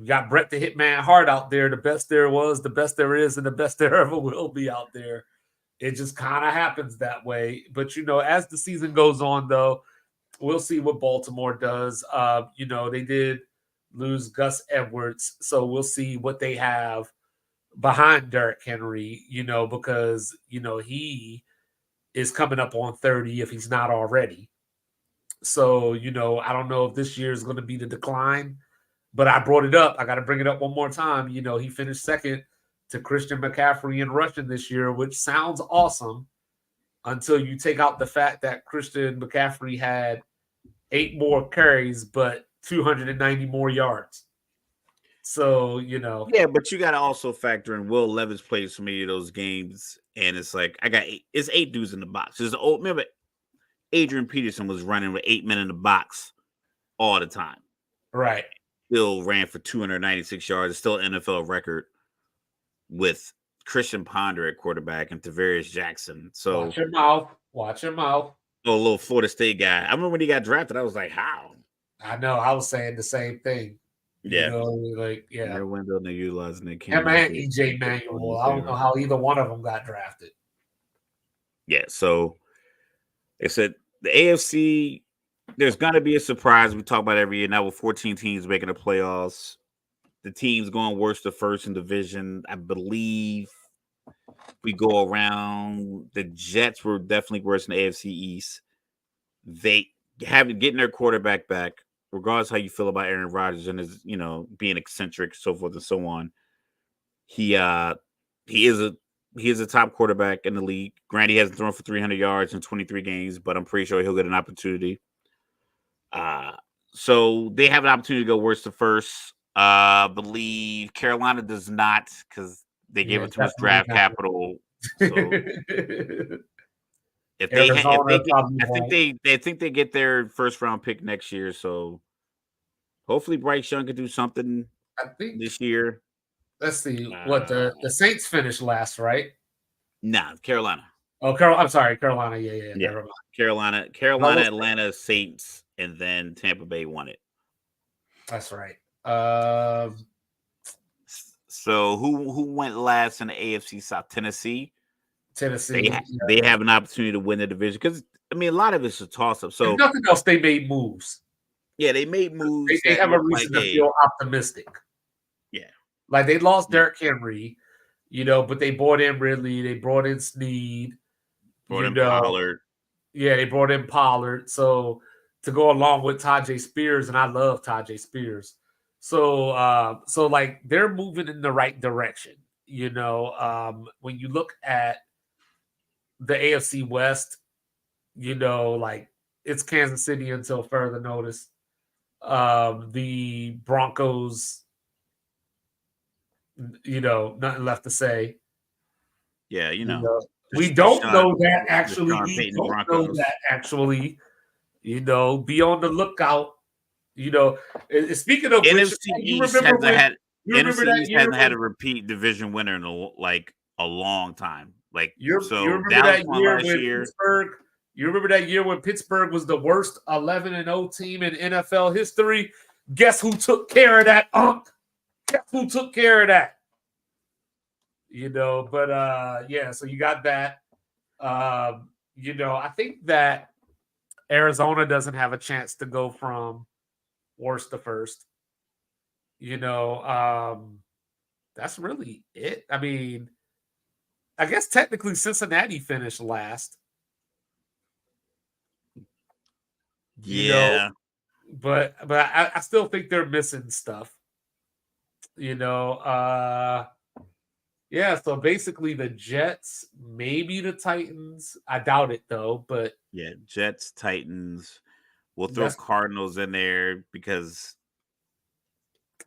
got Brett the Hitman Hart out there, the best there was, the best there is, and the best there ever will be out there. It just kind of happens that way. But as the season goes on, though, we'll see what Baltimore does. They did lose Gus Edwards, so we'll see what they have behind Derrick Henry, because he is coming up on 30 if he's not already. So, I don't know if this year is going to be the decline, but I brought it up. I got to bring it up one more time. He finished second to Christian McCaffrey in rushing this year, which sounds awesome until you take out the fact that Christian McCaffrey had 8 more carries, but 290 more yards. So, Yeah, but you got to also factor in Will Levis played so many of those games, and it's like it's 8 dudes in the box. Remember, Adrian Peterson was running with 8 men in the box all the time. Right. Still ran for 296 yards. Still NFL record with Christian Ponder at quarterback and Tavarius Jackson. So watch your mouth. Watch your mouth. Oh, little Florida State guy. I remember when he got drafted. I was like, how? I know. I was saying the same thing. Yeah. Yeah. Their window they're utilizing their Him and EJ Manuel. I don't know how either one of them got drafted. Yeah. So they said the AFC, there's going to be a surprise. We talk about every year now with 14 teams making the playoffs. The teams going worse to first in division. I believe we go around. The Jets were definitely worse in the AFC East. They haven't getting their quarterback back, regardless how you feel about Aaron Rodgers and his, being eccentric, so forth and so on. He is a top quarterback in the league. Granted, he hasn't thrown for 300 yards in 23 games, but I'm pretty sure he'll get an opportunity. So they have an opportunity to go worse to first. Believe Carolina does not, because they gave it too much draft capital. So if they, I think they get their first round pick next year. So hopefully Bryce Young can do something this year. Let's see what the Saints finished last, right? Nah, Carolina. Oh, I'm sorry, Carolina. Yeah. Never mind. Carolina, Atlanta, Saints, and then Tampa Bay won it. That's right. So who went last in the AFC South? Tennessee. They have an opportunity to win the division because a lot of it's a toss up. So if nothing else, they made moves. Yeah, they made moves. They have a reason to feel optimistic. Yeah, like they lost Derrick Henry, but they brought in Ridley, they brought in Snead, brought in Pollard. Yeah, they brought in Pollard. So to go along with Tajay Spears, and I love Tajay Spears. So like they're moving in the right direction. When you look at the AFC West, like it's Kansas City until further notice. The Broncos, nothing left to say. Yeah, we don't know that actually. We don't know that actually. Be on the lookout. Speaking of NFC which, East hasn't had a repeat division winner in a long time. You remember that year when Pittsburgh? You remember that year when Pittsburgh was the worst 11-0 team in NFL history? Guess who took care of that? Guess who took care of that? So you got that. I think that Arizona doesn't have a chance to go from worst to first. That's really it. I guess technically Cincinnati finished last. You know, Yeah. but I still think they're missing stuff. You know, yeah. So basically, the Jets, maybe the Titans. I doubt it though, but Yeah. Jets, Titans. We'll throw that's Cardinals in there because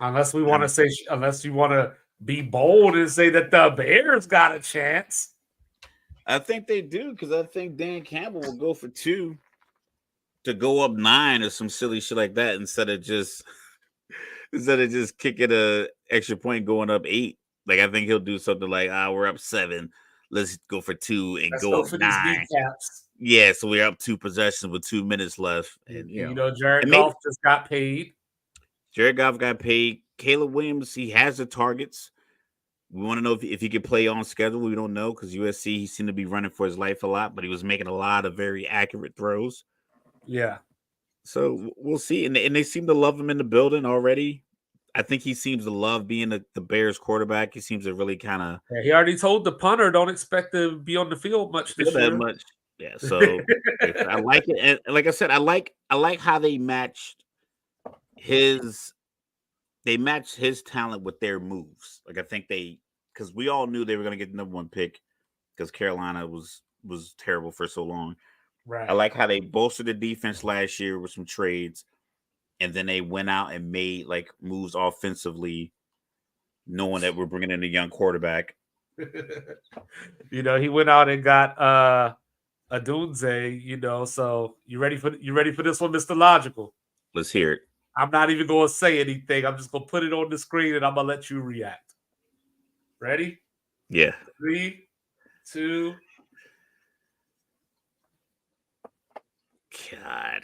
unless we want to I'm, say, unless you want to be bold and say that the Bears got a chance. I think they do because I think Dan Campbell will go for 2 to go up 9 or some silly shit like that instead of just kicking a extra point going up 8. Like I think he'll do something like, we're up 7. Let's go for 2 and Let's go go up for these 9. kneecaps. Yeah, so we're up 2 possessions with 2 minutes left, and You know, Jared and maybe Goff just got paid. Jared Goff got paid. Caleb Williams, he has the targets. We want to know if he could play on schedule. We don't know because USC he seemed to be running for his life a lot, but he was making a lot of very accurate throws. Yeah. So we'll see, and they seem to love him in the building already. I think he seems to love being the Bears quarterback. He seems to really kind of Yeah, he already told the punter don't expect to be on the field much feel this that year. much. Yeah, so I like it, and like I said, I like how they matched his talent with their moves. Like I think because we all knew they were going to get the number 1 pick because Carolina was terrible for so long. I Right. like how they bolstered the defense last year with some trades, and then they went out and made like moves offensively, knowing that we're bringing in a young quarterback. You know, he went out and got a Dunze, you know, so you ready for this one, Mr. Logical? Let's hear it. I'm not even gonna say anything. I'm just gonna put it on the screen and I'm gonna let you react. Ready? Yeah. 3, 2. God.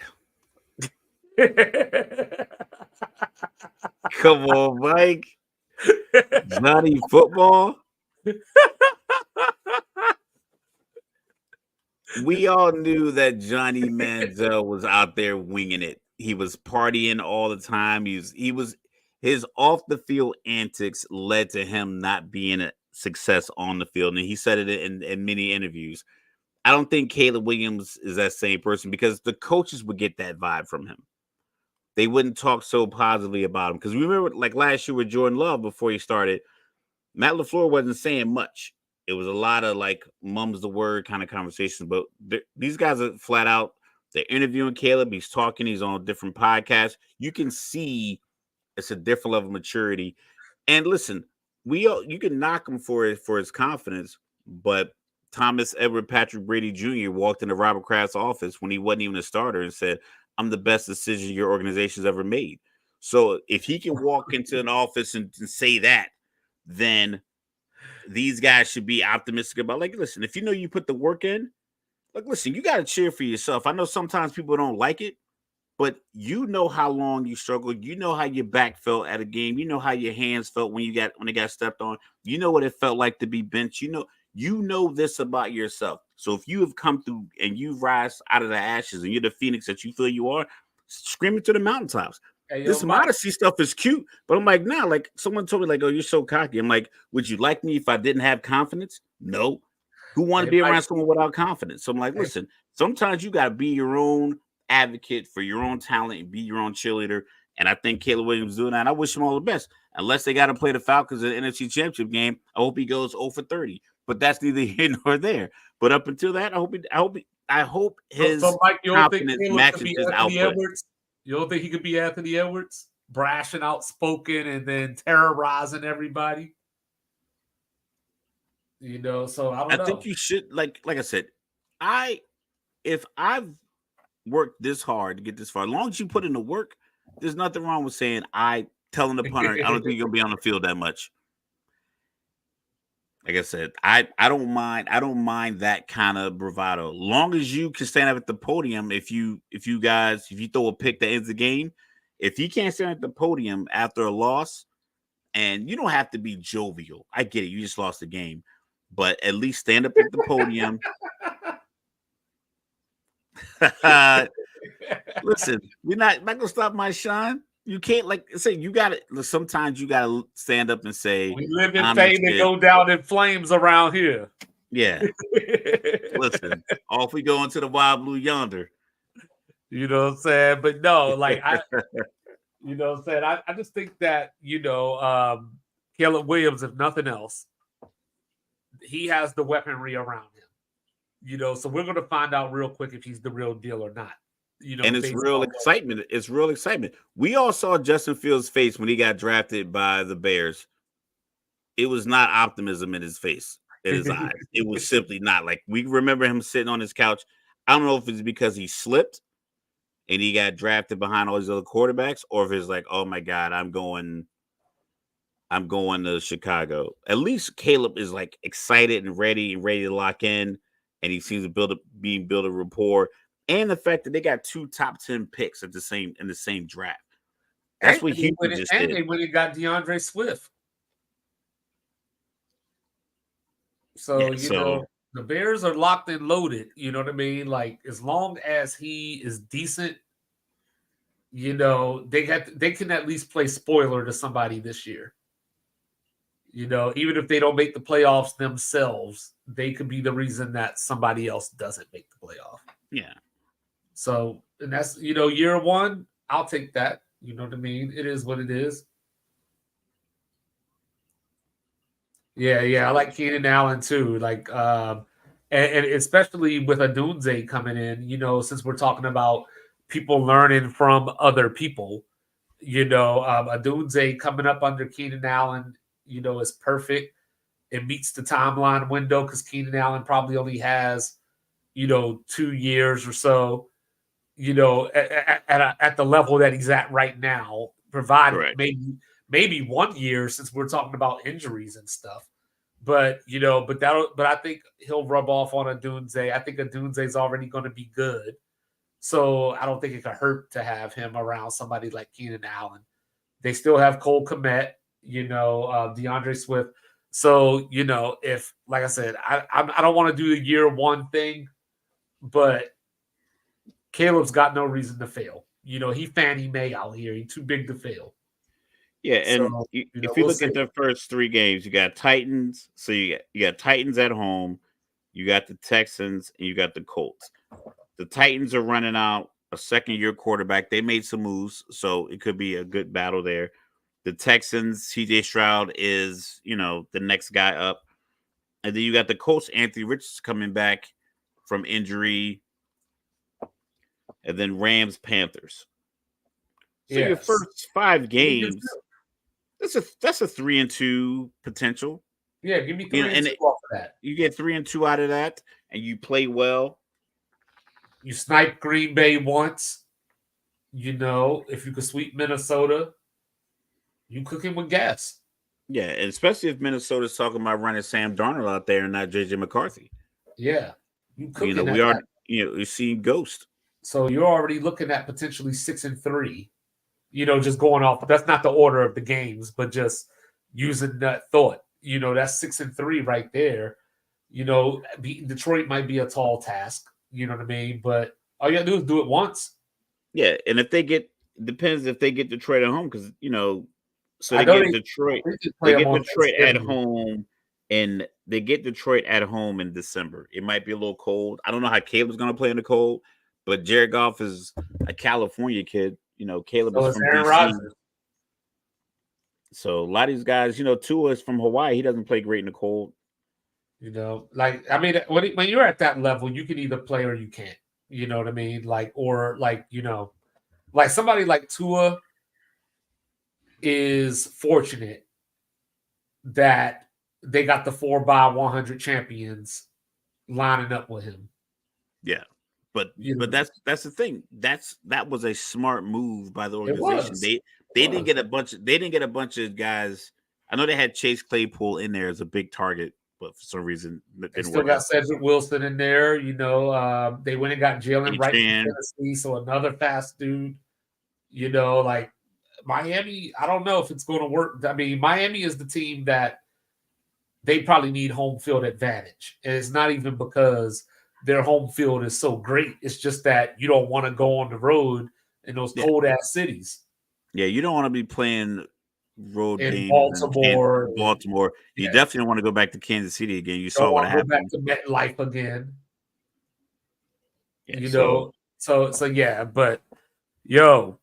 Come on, Mike. Johnny Football. We all knew that Johnny Manziel was out there winging it. He was partying all the time. He was his off the field antics led to him not being a success on the field, and he said it in many interviews. I don't think Caleb Williams is that same person because the coaches would get that vibe from him. They wouldn't talk so positively about him because remember, like last year with Jordan Love before he started, Matt LaFleur wasn't saying much. It was a lot of like mum's the word kind of conversations. But these guys are flat out. They're interviewing Caleb. He's talking. He's on different podcasts. You can see it's a different level of maturity. And listen, you can knock him for his confidence, but Thomas Edward Patrick Brady Jr. walked into Robert Kraft's office when he wasn't even a starter and said, "I'm the best decision your organization's ever made." So if he can walk into an office and say that, then these guys should be optimistic about. Like, listen, if you know you put the work in, like, listen, you got to cheer for yourself. I know sometimes people don't like it, but you know how long you struggled. You know how your back felt at a game. You know how your hands felt when they got stepped on. You know what it felt like to be benched. You know this about yourself. So if you have come through and you rise out of the ashes and you're the phoenix that you feel you are, scream it to the mountaintops. Hey, yo, This Mike. modesty stuff is cute, but I'm like, nah, like someone told me, like, oh, you're so cocky. I'm like, would you like me if I didn't have confidence? No. Who want to Hey, be Mike. around someone without confidence? So I'm like, Hey, listen, sometimes you got to be your own advocate for your own talent and be your own cheerleader. And I think Caleb Williams is doing that. And I wish him all the best. Unless they got to play the Falcons in the NFC Championship game, I hope he goes 0 for 30. But that's neither here nor there. But up until that, I hope his Mike, you don't think confidence Caleb could matches be his Anthony output. Edwards? You don't think he could be Anthony Edwards? Brash and outspoken and then terrorizing everybody? You know, so I don't I know. think you should, like I said, if I've worked this hard to get this far, as long as you put in the work, there's nothing wrong with saying telling the punter, I don't think you're gonna be on the field that much. Like I said, I don't mind that kind of bravado. Long as you can stand up at the podium, if you throw a pick that ends the game, if you can't stand at the podium after a loss, and you don't have to be jovial. I get it, you just lost the game. But at least stand up at the podium. Listen, you're not gonna stop my shine. You can't, like I say, you gotta sometimes you gotta stand up and say, We live in I'm the fame and shit. go down in flames around here. Yeah. Listen, off we go into the wild blue yonder. You know what I'm saying? But no, like you know what I'm saying? I just think that, Caleb Williams, if nothing else, he has the weaponry around him. So we're gonna find out real quick if he's the real deal or not. And it's Based real on excitement. It's real excitement. We all saw Justin Fields' face when he got drafted by the Bears. It was not optimism in his face, in his eyes. It was simply not. Like, we remember him sitting on his couch. I don't know if it's because he slipped and he got drafted behind all these other quarterbacks, or if it's like, oh my God, I'm going to Chicago. At least Caleb is like excited and ready to lock in, and he seems to build a rapport. And the fact that they got 2 top 10 picks in the same draft. That's what Houston just did. And they went and got DeAndre Swift. So, the Bears are locked and loaded. You know what I mean? Like, as long as he is decent, they can at least play spoiler to somebody this year. Even if they don't make the playoffs themselves, they could be the reason that somebody else doesn't make the playoff. Yeah. So, and that's, year one, I'll take that. You know what I mean? It is what it is. Yeah. I like Keenan Allen too. Like, and especially with Adunze coming in, since we're talking about people learning from other people, Adunze coming up under Keenan Allen, is perfect. It meets the timeline window because Keenan Allen probably only has, 2 years or so, at the level that he's at right now, provided Correct. maybe 1 year since we're talking about injuries and stuff. But I think he'll rub off on Adunze. I think Adunze's already going to be good. So I don't think it could hurt to have him around somebody like Keenan Allen. They still have Cole Kmet, DeAndre Swift. So, if, like I said, I don't want to do the year one thing, but Caleb's got no reason to fail. He Fannie Mae out here. He's too big to fail. Yeah, and So, if you look at the first 3 games, you got Titans. So you got Titans at home, you got the Texans, and you got the Colts. The Titans are running out a second-year quarterback. They made some moves, so it could be a good battle there. The Texans, CJ Stroud is, the next guy up. And then you got the Colts, Anthony Richardson coming back from injury. And then Rams, Panthers. So your first 5 games, that's a 3-2 potential. Yeah, give me 3 and 2 off of that. You get 3 and 2 out of that, and you play well. You snipe Green Bay once. If you could sweep Minnesota, you cooking with gas. Yeah, and especially if Minnesota's talking about running Sam Darnold out there and not JJ McCarthy. Yeah, you cooking. We are. You're seeing ghost. So you're already looking at potentially 6 and 3. Just going off. That's not the order of the games, but just using that thought. That's 6 and 3 right there. Beating Detroit might be a tall task. You know what I mean? But all you gotta do is do it once. Yeah, and if they get Detroit at home, because so they get Detroit. They get Detroit at home, and they get Detroit at home in December. It might be a little cold. I don't know how Caleb's going to play in the cold, but Jared Goff is a California kid. Caleb is from DC. Rodgers. So a lot of these guys, Tua is from Hawaii. He doesn't play great in the cold. When you're at that level, you can either play or you can't. You know what I mean? Like somebody like Tua is fortunate that they got the 4x100 champions lining up with him. Yeah. But that's the thing. That was a smart move by the organization. They didn't get a bunch of guys. I know they had Chase Claypool in there as a big target, but for some reason they still got Cedric Wilson in there. They went and got Jalen Wright from Tennessee, so another fast dude. Like Miami, I don't know if it's going to work. I mean, Miami is the team that they probably need home field advantage, and it's not even because their home field is so great. It's just that you don't want to go on the road in those cold ass cities. Yeah, you don't want to be playing road in games in Baltimore. Baltimore. You Yeah, definitely want to go back to Kansas City again. You don't saw what want to go back happened. to MetLife again. Yeah, You so know, so yeah, but yo,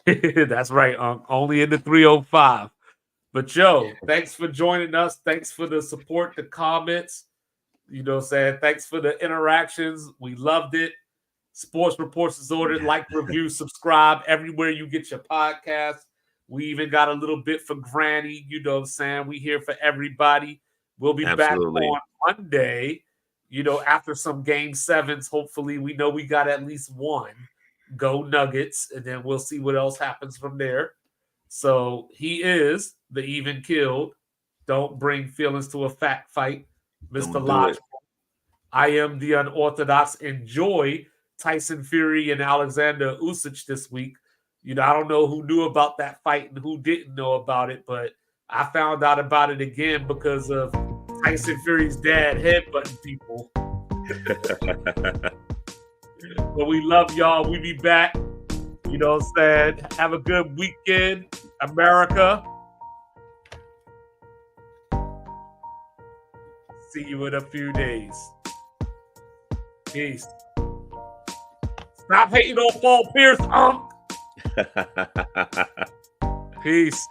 that's right. Only in the 305. But yo, thanks for joining us. Thanks for the support, the comments. You know what I'm saying? Thanks for the interactions. We loved it. Sports Reports is ordered. Like, review, subscribe everywhere you get your podcast. We even got a little bit for Granny. You know what I'm saying? We here for everybody. We'll be back absolutely. on Monday, after some game sevens. Hopefully, we know we got at least one. Go Nuggets. And then we'll see what else happens from there. So he is the even killed. Don't bring feelings to a fact fight, Mr. Don't do it. Logical. I am the unorthodox. Enjoy Tyson Fury and Alexander Usyk this week. I don't know who knew about that fight and who didn't know about it, but I found out about it again because of Tyson Fury's dad headbutting people. But we love y'all. We be back. You know what I'm saying? Have a good weekend, America. See you in a few days. Peace. Stop hating on Paul Pierce, Peace.